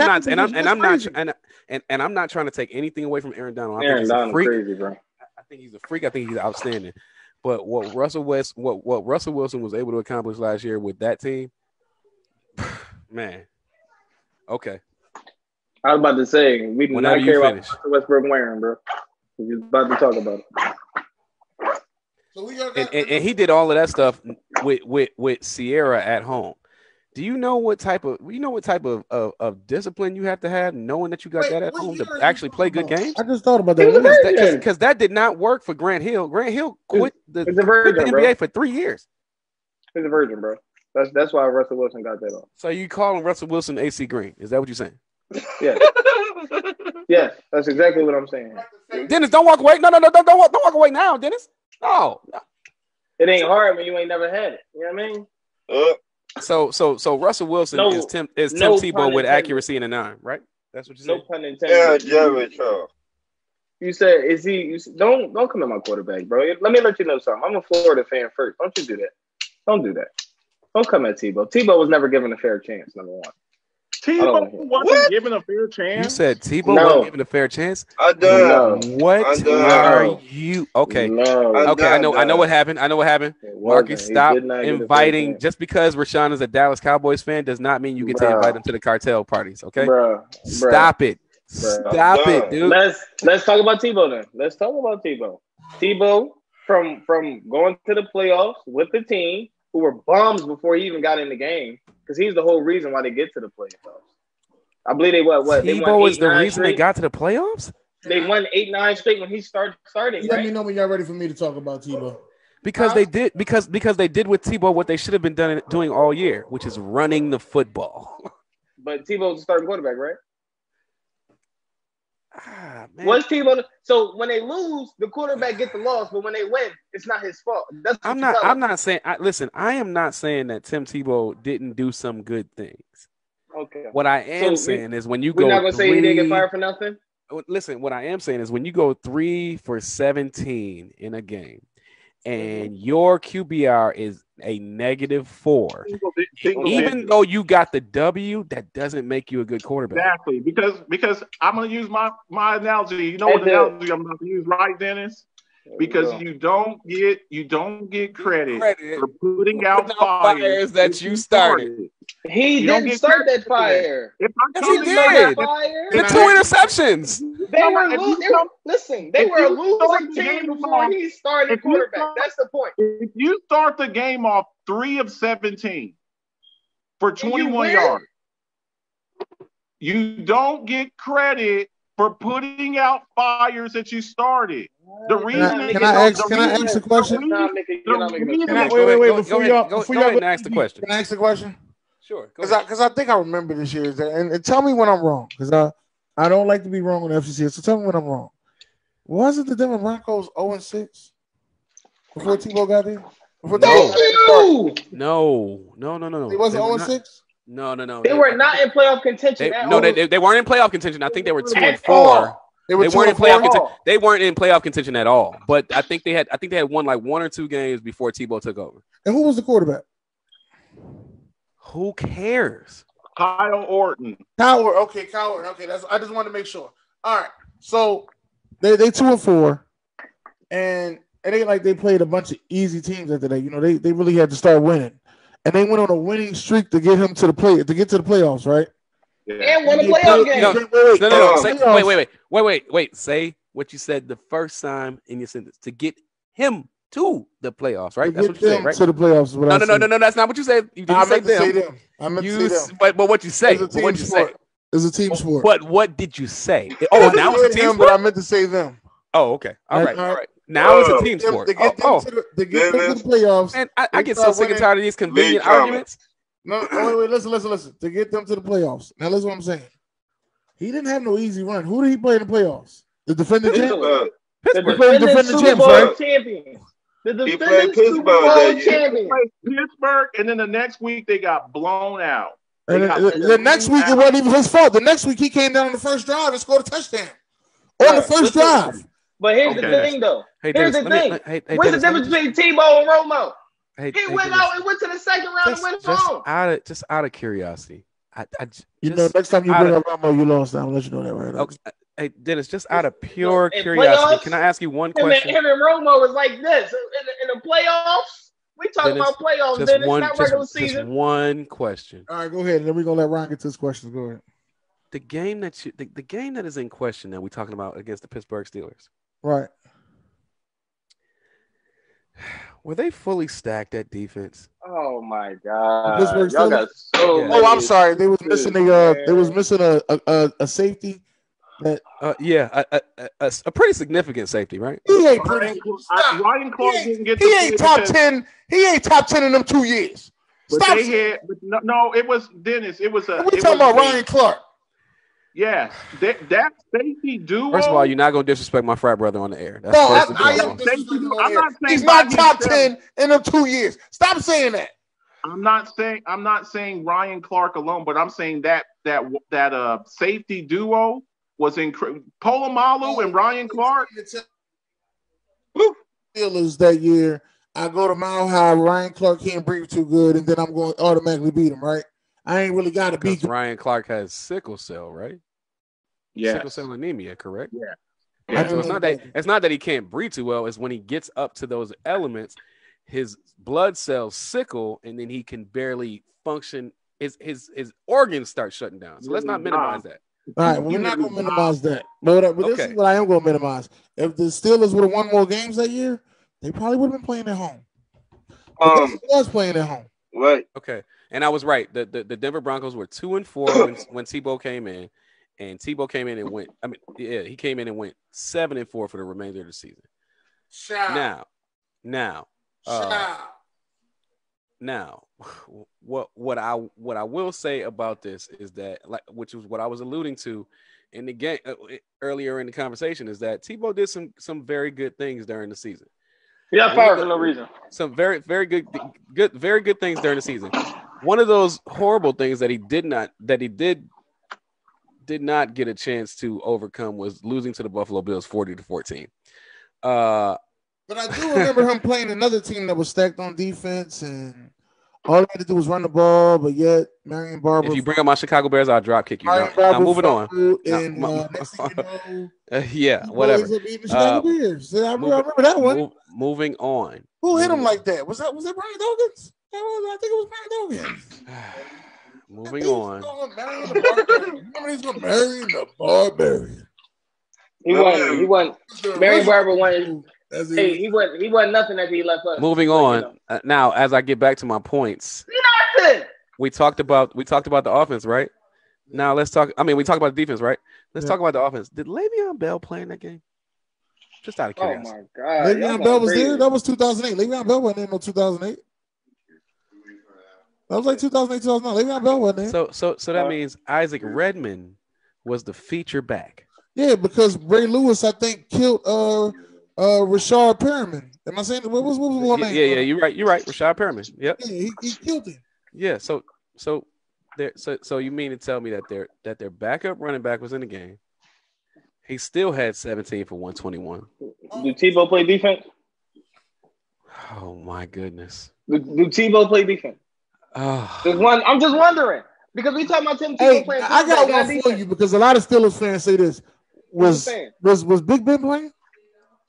I'm not trying to take anything away from Aaron Donald. I think he's a freak. Crazy, bro. I think he's a freak. I think he's outstanding. But what Russell Wilson was able to accomplish last year with that team, man. Okay. I was about to say we do not care about Westbrook wearing, bro. We was about to talk about it. So and he did all of that stuff with Sierra at home. Do you know what type of discipline you have to have, knowing that you got that at home to actually play good games? I just thought about that because that did not work for Grant Hill. Grant Hill quit the NBA for 3 years. He's a virgin, bro. That's why Russell Wilson got that off. So you calling Russell Wilson AC Green? Is that what you're saying? Yeah. Yes, that's exactly what I'm saying. Dennis, don't walk away. No, don't walk away now, Dennis. No. It ain't hard when you ain't never had it. You know what I mean? So Russell Wilson is Tim Tebow with accuracy in a 9, right? That's what you said. No pun intended. Yeah, You said, is he? Don't come at my quarterback, bro. Let me let you know something. I'm a Florida fan first. Don't you do that? Don't do that. Don't come at Tebow. Tebow was never given a fair chance. Number 1. Tebow wasn't given a fair chance. You said Tebow wasn't given a fair chance. I done. What are you? Okay. Okay. I know what happened. Marcus, stop inviting. Just because Rashawn is a Dallas Cowboys fan does not mean you get to invite him to the cartel parties. Okay. Stop it. Stop it, dude. Let's talk about Tebow then. Let's talk about Tebow. Tebow from going to the playoffs with the team who were bums before he even got in the game, because he's the whole reason why they get to the playoffs. I believe they what? Tebow is the reason they got to the playoffs? They won 8-9 straight when he started. Let me know when y'all ready for me to talk about Tebow. Because they did because they did with Tebow what they should have been doing all year, which is running the football. But Tebow's the starting quarterback, right? What's Tebow? So when they lose, the quarterback gets the loss, but when they win, it's not his fault. I'm not saying. Listen, I am not saying that Tim Tebow didn't do some good things. Okay. What I am saying is when you go, we're not gonna say he didn't get fired for nothing. Listen, what I am saying is when you go 3 for 17 in a game, and your QBR is a -4, even though you got the W, that doesn't make you a good quarterback. Exactly, because I'm going to use my analogy. You know what analogy I'm about to use, right, Dennis? Because you don't get credit for putting out fires that you started. He didn't start that fire. Yes, he did. The 2 interceptions. They were a losing team before he started quarterback. That's the point. If you start the game off 3 of 17 for 21 yards, you don't get credit for putting out fires that you started. The reason can I ask a question? Wait, before y'all ask the question. Can I ask the question? Sure. Because I think I remember this year, and tell me when I'm wrong, because I I don't like to be wrong on the FCC, so tell me when I'm wrong. Wasn't the Denver Broncos 0-6 before Tebow got there? Thank you. No. It wasn't 0-6? No. They were not in playoff contention at all. They weren't in playoff contention. I think they were 2-4. They weren't in playoff contention. They weren't in playoff contention at all. But I think they had won like 1 or 2 games before Tebow took over. And who was the quarterback? Who cares? Kyle Orton. Kyle Orton. Okay. I just wanted to make sure. All right. So they 2-4, and it ain't like they played a bunch of easy teams after that. You know, they really had to start winning, and they went on a winning streak to get to the playoffs, right? Yeah. And won a playoff game. No. Wait. Say what you said the first time in your sentence. To get him to the playoffs, right? That's what you said, right? To the playoffs. No. That's not what you said. You didn't say them. I meant to say them. But what you say? What you say? It's a team sport. But what did you say? Oh, now it's a team sport. But I meant to say them. Oh, okay. All right. Now it's a team sport. To get them to the playoffs. And I get so sick and tired of these convenient arguments. No, wait, listen. To get them to the playoffs. Now listen what I'm saying. He didn't have no easy run. Who did he play in the playoffs? The defending champ? Pittsburgh. The defending champs, right? Champions. The defending Super Bowl champions. Pittsburgh, and then the next week they got blown out. And the next week it wasn't even his fault. The next week he came down on the first drive and scored a touchdown. On the first drive. But here's the thing, though. Here's the thing. What's the difference between Tebow and Romo? He went out and went to the second round and went home. Out of curiosity. Next time you bring up Romo, you lost. I'll let you know that right now. Okay. Hey, Dennis, just out of pure curiosity, can I ask you one question? Him and Romo is like this. In the playoffs, we talking about playoffs, Dennis, not regular season. Just one question. All right, go ahead. And then we're going to let Ryan get to his questions. Go ahead. The game that is in question that we're talking about against the Pittsburgh Steelers. Right. Were they fully stacked at defense? Oh my God! Y'all got so I'm sorry. They was missing a safety. A pretty significant safety, right? He ain't Ryan Clark didn't get. He ain't top 10. He ain't top 10 in them 2 years. Stop. No, it was Dennis. It was a. We talking about Ryan Clark. Yes, that safety duo. First of all, you're not going to disrespect my frat brother on the air. That's I'm not saying he's not top 10 in them 2 years. Stop saying that. I'm not saying Ryan Clark alone, but I'm saying that safety duo was Polamalu and Ryan Clark. Steelers that year, I go to Mile High. Ryan Clark can't breathe too good, and then I'm going to automatically beat him, right? I ain't really got to beat him. Ryan Clark has sickle cell, right? Yeah, sickle cell anemia, correct? Yeah. So it's not that he can't breathe too well. It's when he gets up to those elements, his blood cells sickle, and then he can barely function. His organs start shutting down. So let's not minimize that. All right, well, we're not going to minimize that. But this is what I am going to minimize. If the Steelers would have won more games that year, they probably would have been playing at home. Was playing at home. Right. Okay. And I was right. The Denver Broncos were 2-4 when Tebow came in. And Tebow came in and went. He came in and went 7-4 for the remainder of the season. Now, what I will say about this is that, which is what I was alluding to in the game earlier in the conversation, is that Tebow did some very good things during the season. Yeah, fired for no reason. Some very good things during the season. One of those horrible things that he did not get a chance to overcome was losing to the Buffalo Bills 40-14. But I do remember him playing another team that was stacked on defense, and all he had to do was run the ball, but yet Marion Barber. If you bring up my Chicago Bears, I'll drop kick you. Now moving on. And next thing you know, yeah, whatever. I remember that one. Moving on. Who hit him like that? Was that Brian Dawkins? I think it was Brian Dawkins. Moving on. Remember he's going to Marion the Barbarian. He won. Marion Barber won. Hey, he wasn't nothing after he left us. Moving on. Now, as I get back to my points, nothing. We talked about the offense, right? Now let's talk. I mean, we talked about the defense, right? Let's talk about the offense. Did Le'Veon Bell play in that game? Just out of curiosity. Oh my God! Le'Veon Bell was there. That was 2008. Le'Veon Bell wasn't in no 2008. That was like 2008, 2009. Le'Veon Bell wasn't there. So that means Isaac Redman was the feature back. Yeah, because Ray Lewis, I think, killed Rashard Perriman. Am I saying what was one name? Yeah, you're right. Rashard Perriman. Yep. Yeah, he killed him. Yeah, so you mean to tell me that their backup running back was in the game? He still had 17 for 121. Do Tebow play defense? Oh my goodness. Do Tebow play defense? I'm just wondering. Because we talking about Tim Tebow playing. I got one for you because a lot of Steelers fans say this. Was Big Ben playing?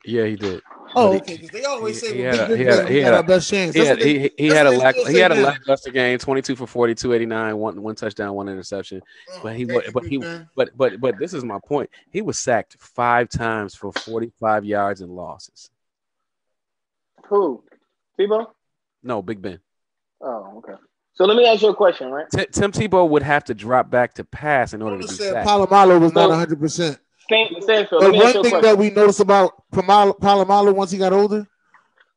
Yeah, he did. Oh, okay. Because they always say he had our best chance. He had a lackluster game, 22 for 40, 289, one touchdown, one interception. But this is my point. He was sacked 5 times for 45 yards and losses. Who? Tebow? No, Big Ben. Oh, okay. So let me ask you a question, right? Tim Tebow would have to drop back to pass in order to be sacked. Palomalo was not 100%. But one thing that we noticed about Palomalo once he got older,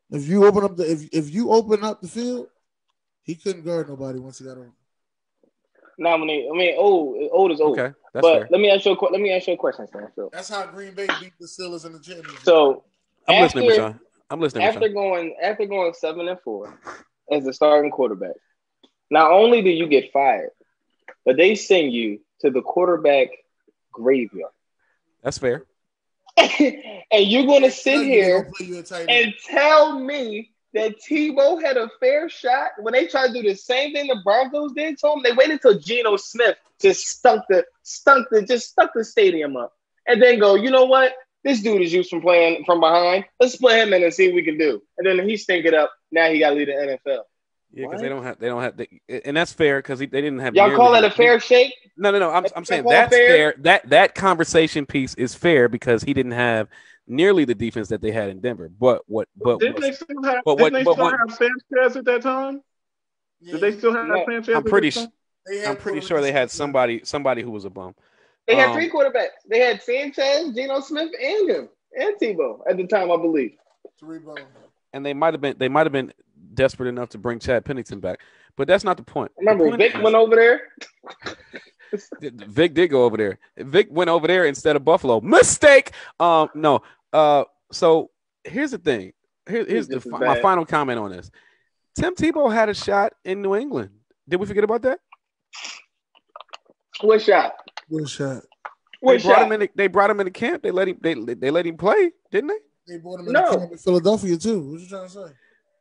if you open up the field, he couldn't guard nobody once he got older. Old is old. Okay, that's but fair. let me ask you a question, Stanfield. That's how Green Bay beat the Steelers in the championship. So I'm listening, Rashawn. After going 7-4 as the starting quarterback, not only do you get fired, but they send you to the quarterback graveyard. That's fair. And you're going to sit here and tell me that Tebow had a fair shot when they tried to do the same thing the Broncos did to him? They waited until Geno Smith just stunk the stadium up, and then go, you know what? This dude is used from playing from behind. Let's play him in and see what we can do. And then he stink it up. Now he got to lead the NFL. Yeah, because they don't have, and that's fair because they didn't have. Y'all call that a fair shake? No. I'm saying that's fair. That conversation piece is fair because he didn't have nearly the defense that they had in Denver. Didn't they still have Sanchez at that time? Did they still have Sanchez? I'm pretty sure they had somebody who was a bum. They had 3 quarterbacks. They had Sanchez, Geno Smith, and him, and Tebow at the time, I believe. 3 bums. And they might have been desperate enough to bring Chad Pennington back, but that's not the point. Remember, Vic went over there. Vic did go over there. Vic went over there instead of Buffalo. Mistake. No. So here's the thing. Here's my final comment on this. Tim Tebow had a shot in New England. Did we forget about that? What shot? They brought him into camp. They let him play, didn't they? They brought him into camp in Philadelphia too. What you trying to say?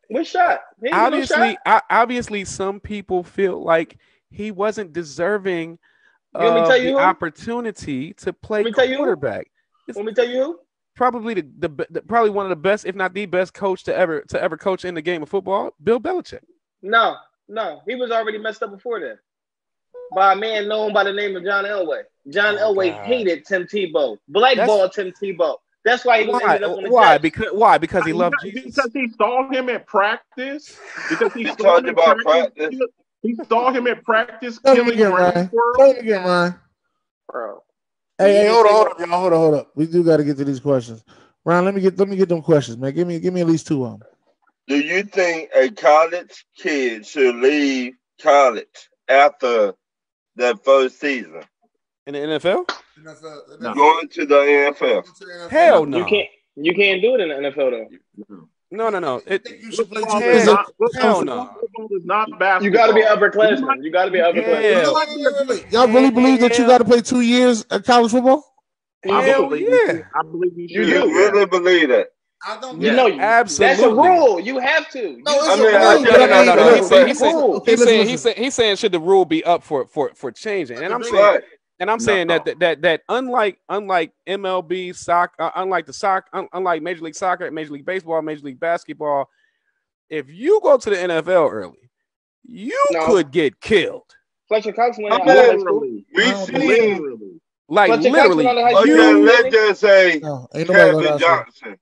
What shot? Obviously, some people feel like he wasn't deserving of the opportunity to play quarterback. Let me tell you who. Probably probably one of the best, if not the best coach to ever coach in the game of football, Bill Belichick. No, he was already messed up before that. By a man known by the name of John Elway. John Elway hated Tim Tebow, blackballed Tim Tebow. That's why he ended up on the Jets. Why? Because he loved Jesus. Because he saw him at practice. Because he talked about practice. He saw him at practice. Tell him again, Ryan. Bro. Hey, hold up, y'all. Hold up. We do got to get to these questions. Ryan, let me get them questions, man. Give me at least 2 of them. Do you think a college kid should leave college after that first season? In the NFL? No. Going to the NFL. Hell no. You can't do it in the NFL though. No. Hell no. Not basketball. You got to be upperclassman. You got to be upperclassman. Wait. Y'all really believe that you got to play 2 years of college football? I believe you should. You really believe that? I don't know. Absolutely. That's a rule. You have to. He's saying should the rule be up for changing? And I'm saying. And I'm saying that unlike MLB soccer, unlike Major League Soccer, Major League Baseball, Major League Basketball, if you go to the NFL early, you could get killed. Fletcher Cox went out literally. Let's just say Kevin Johnson.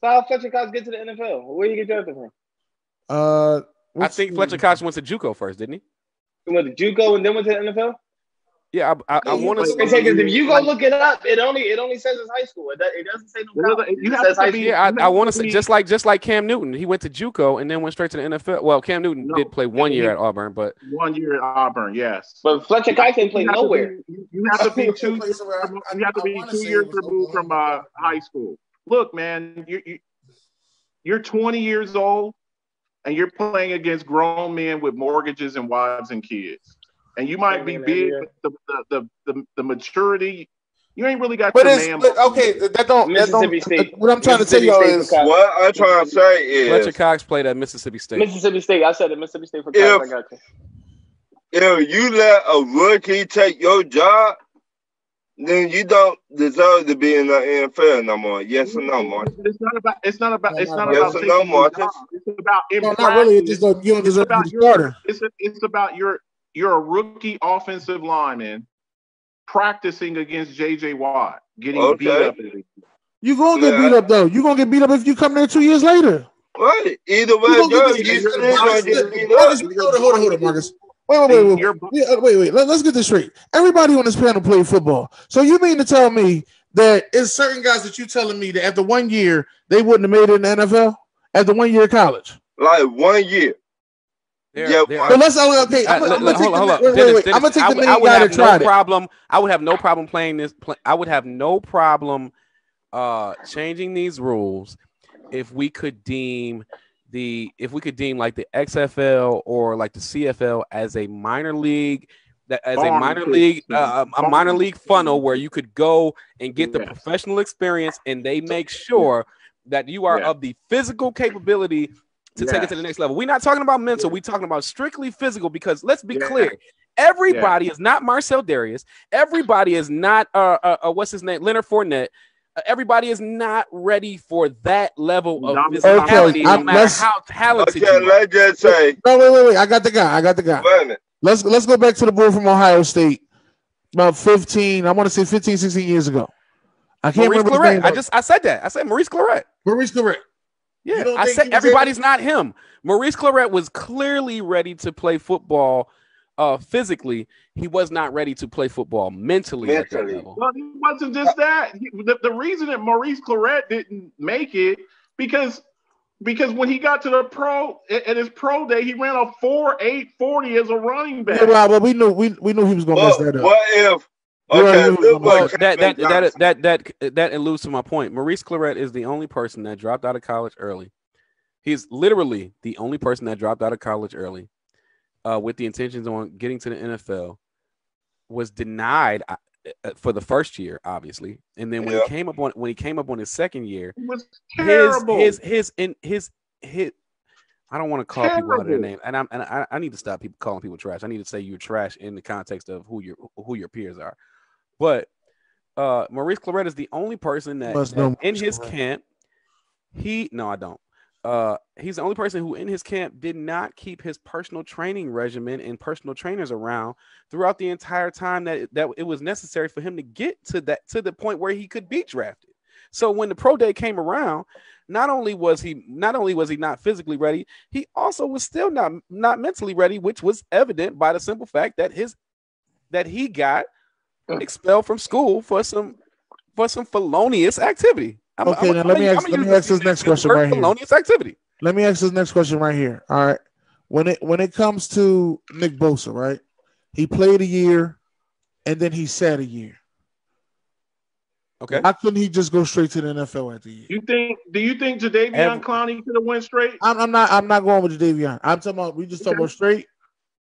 So how Fletcher Cox get to the NFL? Where you get drafted from? I think Fletcher Cox went to JUCO first, didn't he? He went to JUCO and then went to the NFL. Yeah, I want to say because if you go look it up, it only says it's high school. It doesn't say no college. You have to be. Yeah, I want to say just like Cam Newton. He went to JUCO and then went straight to the NFL. Well, Cam Newton did play 1 year at Auburn, but 1 year at Auburn, yes. But Fletcher Cox didn't play nowhere. You have to be 2 years. You have to be 2 years removed from high school. Look, man, you're 20 years old and you're playing against grown men with mortgages and wives and kids. And you might be big, but the maturity, you ain't really got. Okay, that don't. Mississippi State. What I'm trying to tell y'all is what I'm trying to say is Fletcher Cox played at Mississippi State. Mississippi State. I said it. Mississippi State for Cox. I got you. If you let a rookie take your job, then you don't deserve to be in the NFL no more. Yes or no, Martin? It's not about. It's not about. Yes or no, Martin? It's about. No, not really. It's just you don't deserve to be the starter. It's about you're a rookie offensive lineman practicing against J.J. Watt, getting beat up. You're going to get beat up, though. You're going to get beat up if you come there 2 years later. Right. Either way, Hold on, Marcus. Wait. Let's get this straight. Everybody on this panel played football. So you mean to tell me that it's certain guys that you're telling me that after 1 year, they wouldn't have made it in the NFL? After 1 year of college? Like 1 year. But let's okay. I'm gonna take the main guy that tried it. I would have no problem playing this. I would have no problem changing these rules if we could deem like the XFL or like the CFL as a minor league. A minor league funnel where you could go and get the professional experience, and they make sure that you are of the physical capability to take it to the next level. We're not talking about mental. We're talking about strictly physical, because let's be clear. Everybody is not Marcel Darius. Everybody is not what's his name? Leonard Fournette. Everybody is not ready for that level of physicality, no matter how talented you are. Let's just say. No, wait. I got the guy. Wait a minute. Let's go back to the boy from Ohio State. About 15 years ago. I can't remember his name. I said that. I said Maurice Claret. Yeah, I said everybody's not him. Maurice Claret was clearly ready to play football physically. He was not ready to play football mentally. At that level. Well, it wasn't just that. The reason that Maurice Claret didn't make it because when he got to the pro at his pro day, he ran a 4.8 40 as a running back. Yeah, well, we knew he was going to mess that up. What if? That alludes to my point. Maurice Claret is the only person that dropped out of college early. He's literally the only person that dropped out of college early with the intentions on getting to the NFL, was denied for the first year, obviously. And then when he came up on his second year, it was terrible. His I don't want to call people out their name, and I need to stop people calling people trash. I need to say you're trash in the context of who your peers are. But Maurice Claret is the only person that in his camp, he's the only person who in his camp did not keep his personal training regimen and personal trainers around throughout the entire time that it was necessary for him to get to the point where he could be drafted. So when the pro day came around, not only was he not physically ready, he also was still not mentally ready, which was evident by the simple fact that he got expelled from school for some felonious activity. Let me ask this next question right here. Felonious activity. Let me ask this next question right here. All right. When it comes to Nick Bosa, right? He played a year and then he sat a year. Okay. Why couldn't he just go straight to the NFL at the year? Do you think Jadeveon Clowney could have went straight? I'm not going with Jadeveon. I'm talking about talking about straight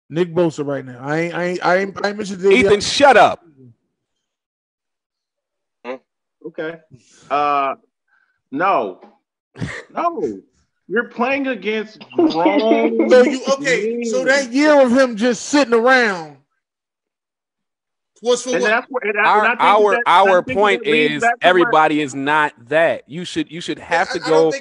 Nick Bosa right now. I ain't mentioned Jadeveon. Ethan, shut up. Okay. No. You're playing against grown. So that year of him just sitting around was for our point is everybody is not that. You should have to go.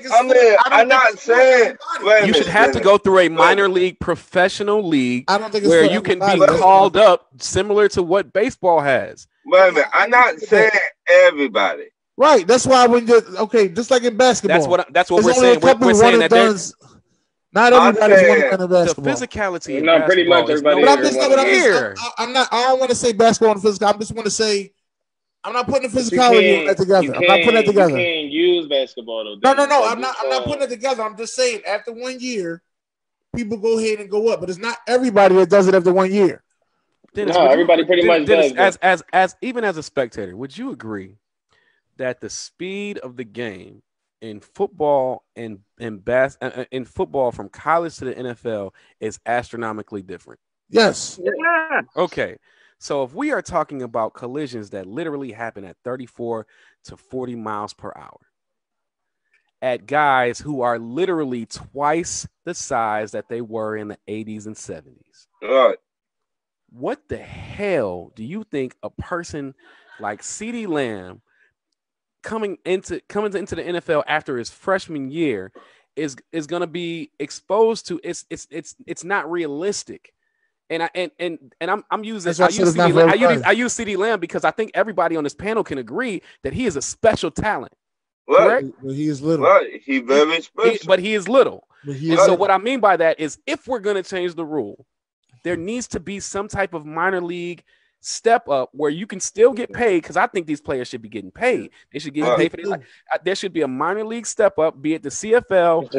I'm not saying you should have to go through a minor league professional league where you can be called up, similar to what baseball has. Wait a minute. I'm not saying everybody. Right. That's why just like in basketball. That's what we're saying. We're saying that Not everybody's one kind of basketball. The physicality in no, pretty much everybody. But I'm not. I don't want to say basketball and physical. I just want to say I'm not putting the physicality on that together. I'm not putting it together. You can't use basketball though. No. I'm not putting it together. I'm just saying after 1 year, people go ahead and go up, but it's not everybody that does it after 1 year. Dennis, everybody pretty much does. As even as a spectator, would you agree that the speed of the game in football and in football from college to the NFL is astronomically different? Yes. Yeah. Okay. So if we are talking about collisions that literally happen at 34 to 40 miles per hour at guys who are literally twice the size that they were in the 80s and 70s. All right. What the hell do you think a person like CeeDee Lamb coming into the NFL after his freshman year is going to be exposed to? It's not realistic. And I'm using I use CeeDee Lamb because I think everybody on this panel can agree that he is a special talent. Correct? Well, he is little. Right. He very special. But he is little. So what I mean by that is if we're going to change the rule, there needs to be some type of minor league step up where you can still get paid, because I think these players should be getting paid. They should get paid for their life. There should be a minor league step up, be it the CFL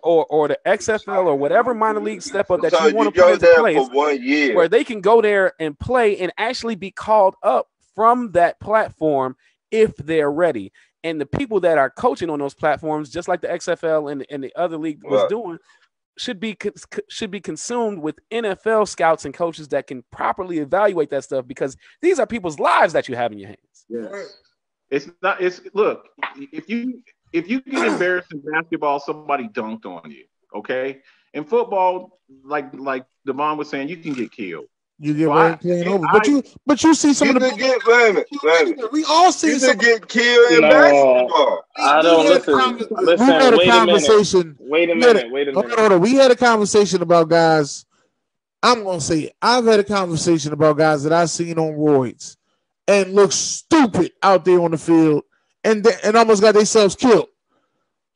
or the XFL or whatever minor league step up that you want to put into place for 1 year, where they can go there and play and actually be called up from that platform if they're ready. And the people that are coaching on those platforms, just like the XFL and the other league was doing, should be consumed with NFL scouts and coaches that can properly evaluate that stuff, because these are people's lives that you have in your hands. Yeah. Look, if you get embarrassed in basketball, somebody dunked on you. Okay. In football, like Devon was saying, you can get killed. You get over. But you see some of the we all see some get killed in basketball. I don't listen. We had a conversation. Wait a minute. Hold on. We had a conversation about guys. I'm gonna say it. I've had a conversation about guys that I've seen on roids and look stupid out there on the field and almost got themselves killed.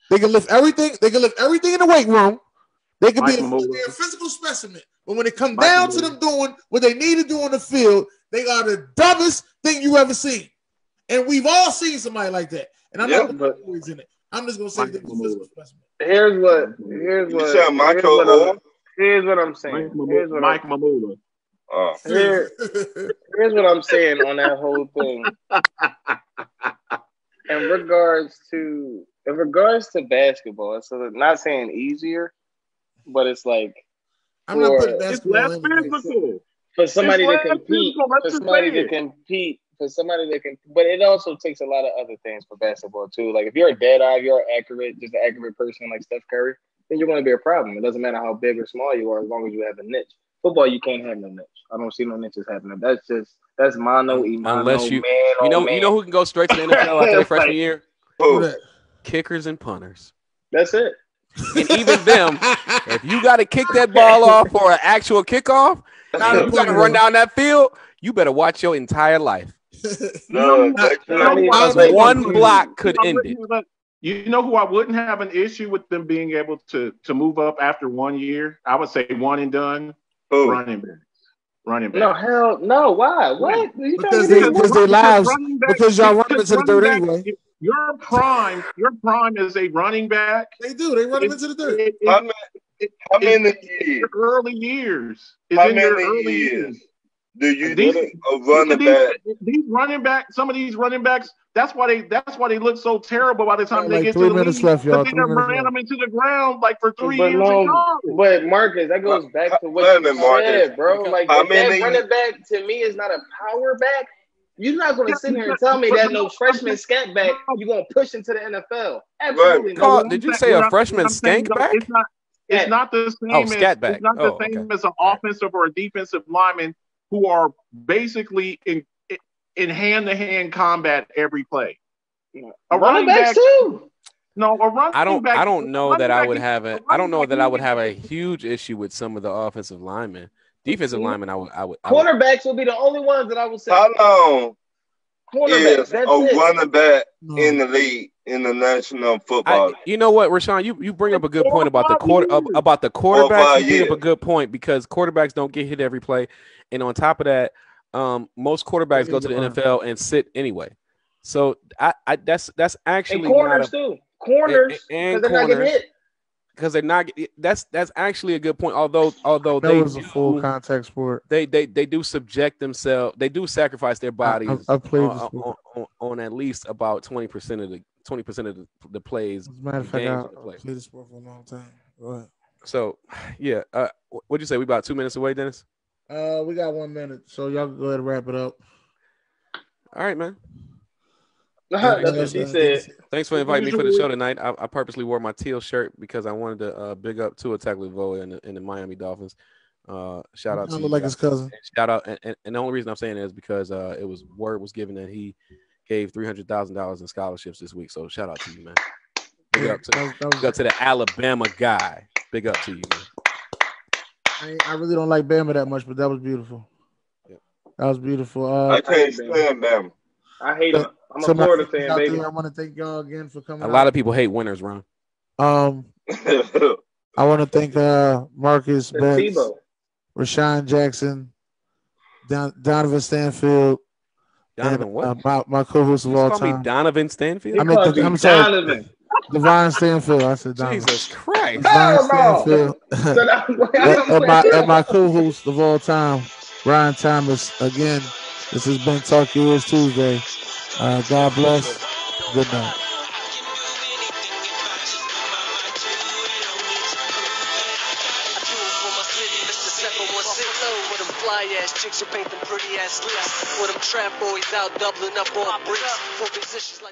They can lift everything. They can lift everything in the weight room. They can be a physical specimen. But when it comes down to them doing what they need to do on the field, they are the dumbest thing you ever seen. And we've all seen somebody like that. And I'm not going to put words in it. I'm just going to say they're the physical specimen. Here's what I'm saying. Mike Mamula. Here's what I'm saying on that whole thing. In regards to basketball, so not saying easier, but it's like I'm not putting basketball it's less physical. For somebody to compete, but it also takes a lot of other things for basketball too. Like if you're a dead eye, if you're just an accurate person like Steph Curry, then you're going to be a problem. It doesn't matter how big or small you are, as long as you have a niche. Football, you can't have no niche. I don't see no niches happening. That's mono, unless you know who can go straight to the NFL after their freshman year? Kickers and punters. That's it. And even them, if you got to kick that ball off for an actual kickoff, you got to run down that field, you better watch your entire life. One block could end it. You know who I wouldn't have an issue with them being able to move up after 1 year? I would say one and done. Running back. No, hell no. Why? What? Because their lives. Because y'all run into the third anyway. Your prime is a running back. They do. They run into the third. How many years? Early years. How many years do you need a running back? These running backs, some of these running backs, that's why they look so terrible by the time they get to the 3 minutes league. left, y'all. They ran them into the ground like for 3 years. But Marcus, that goes back to what you said, bro. Like that running back to me is not a power back. You're not going to sit here and tell me that no freshman scat back you're going to push into the NFL. Absolutely not. Did you say a freshman skank back? It's not the same. Scat back. It's not the same as an offensive or a defensive lineman who are basically in hand-to-hand combat every play. A running back too. No, a running back. I don't know that I would have a huge issue with some of the offensive linemen. Defensive linemen, I would. Cornerbacks will be the only ones that I would say. How long is a running back in the league in the National Football League. You know what, Rashawn, you bring up a good point about the quarterbacks. You bring up a good point because quarterbacks don't get hit every play, and on top of that, most quarterbacks go to the NFL and sit anyway. So that's actually and corners too. Corners because they're not getting hit. Because they're not. That's actually a good point. Although that they was a full contact sport. They do subject themselves. They do sacrifice their bodies I played on at least about 20% of the plays. As a matter of fact, I played the sport for a long time. Go ahead. So, yeah. What'd you say? We about 2 minutes away, Dennis? We got 1 minute, so y'all can go ahead and wrap it up. All right, man. That's what she said. Thanks for inviting me for the show tonight. I purposely wore my teal shirt because I wanted to big up Tua Tagovailoa and the Miami Dolphins. Shout out to you. Like his cousin. Shout out, and the only reason I'm saying that is because word was given that he gave $300,000 in scholarships this week. So shout out to you, man. Big up to the Alabama guy. Big up to you, man. I really don't like Bama that much, but that was beautiful. Yeah. That was beautiful. I can't stand Bama. I hate him. I'm a Florida fan, baby. I want to thank y'all again for coming. A lot of people hate winners, Ron. I want to thank Marcus Betts, Rashawn Jackson, Donovan Stanfield, Donovan and, what? My co-host of all time. Call me Donovan Stanfield? I'm sorry. Donovan. Divine Stanfield. I said Donovan. Jesus Christ. Divine Stanfield. and my co-host of all time, Ryan Thomas. Again, this has been Talk Your Ears Tuesday. God bless. Good night. Chicks who paint them pretty ass lips. For them trap boys out doubling up on bricks. For positions like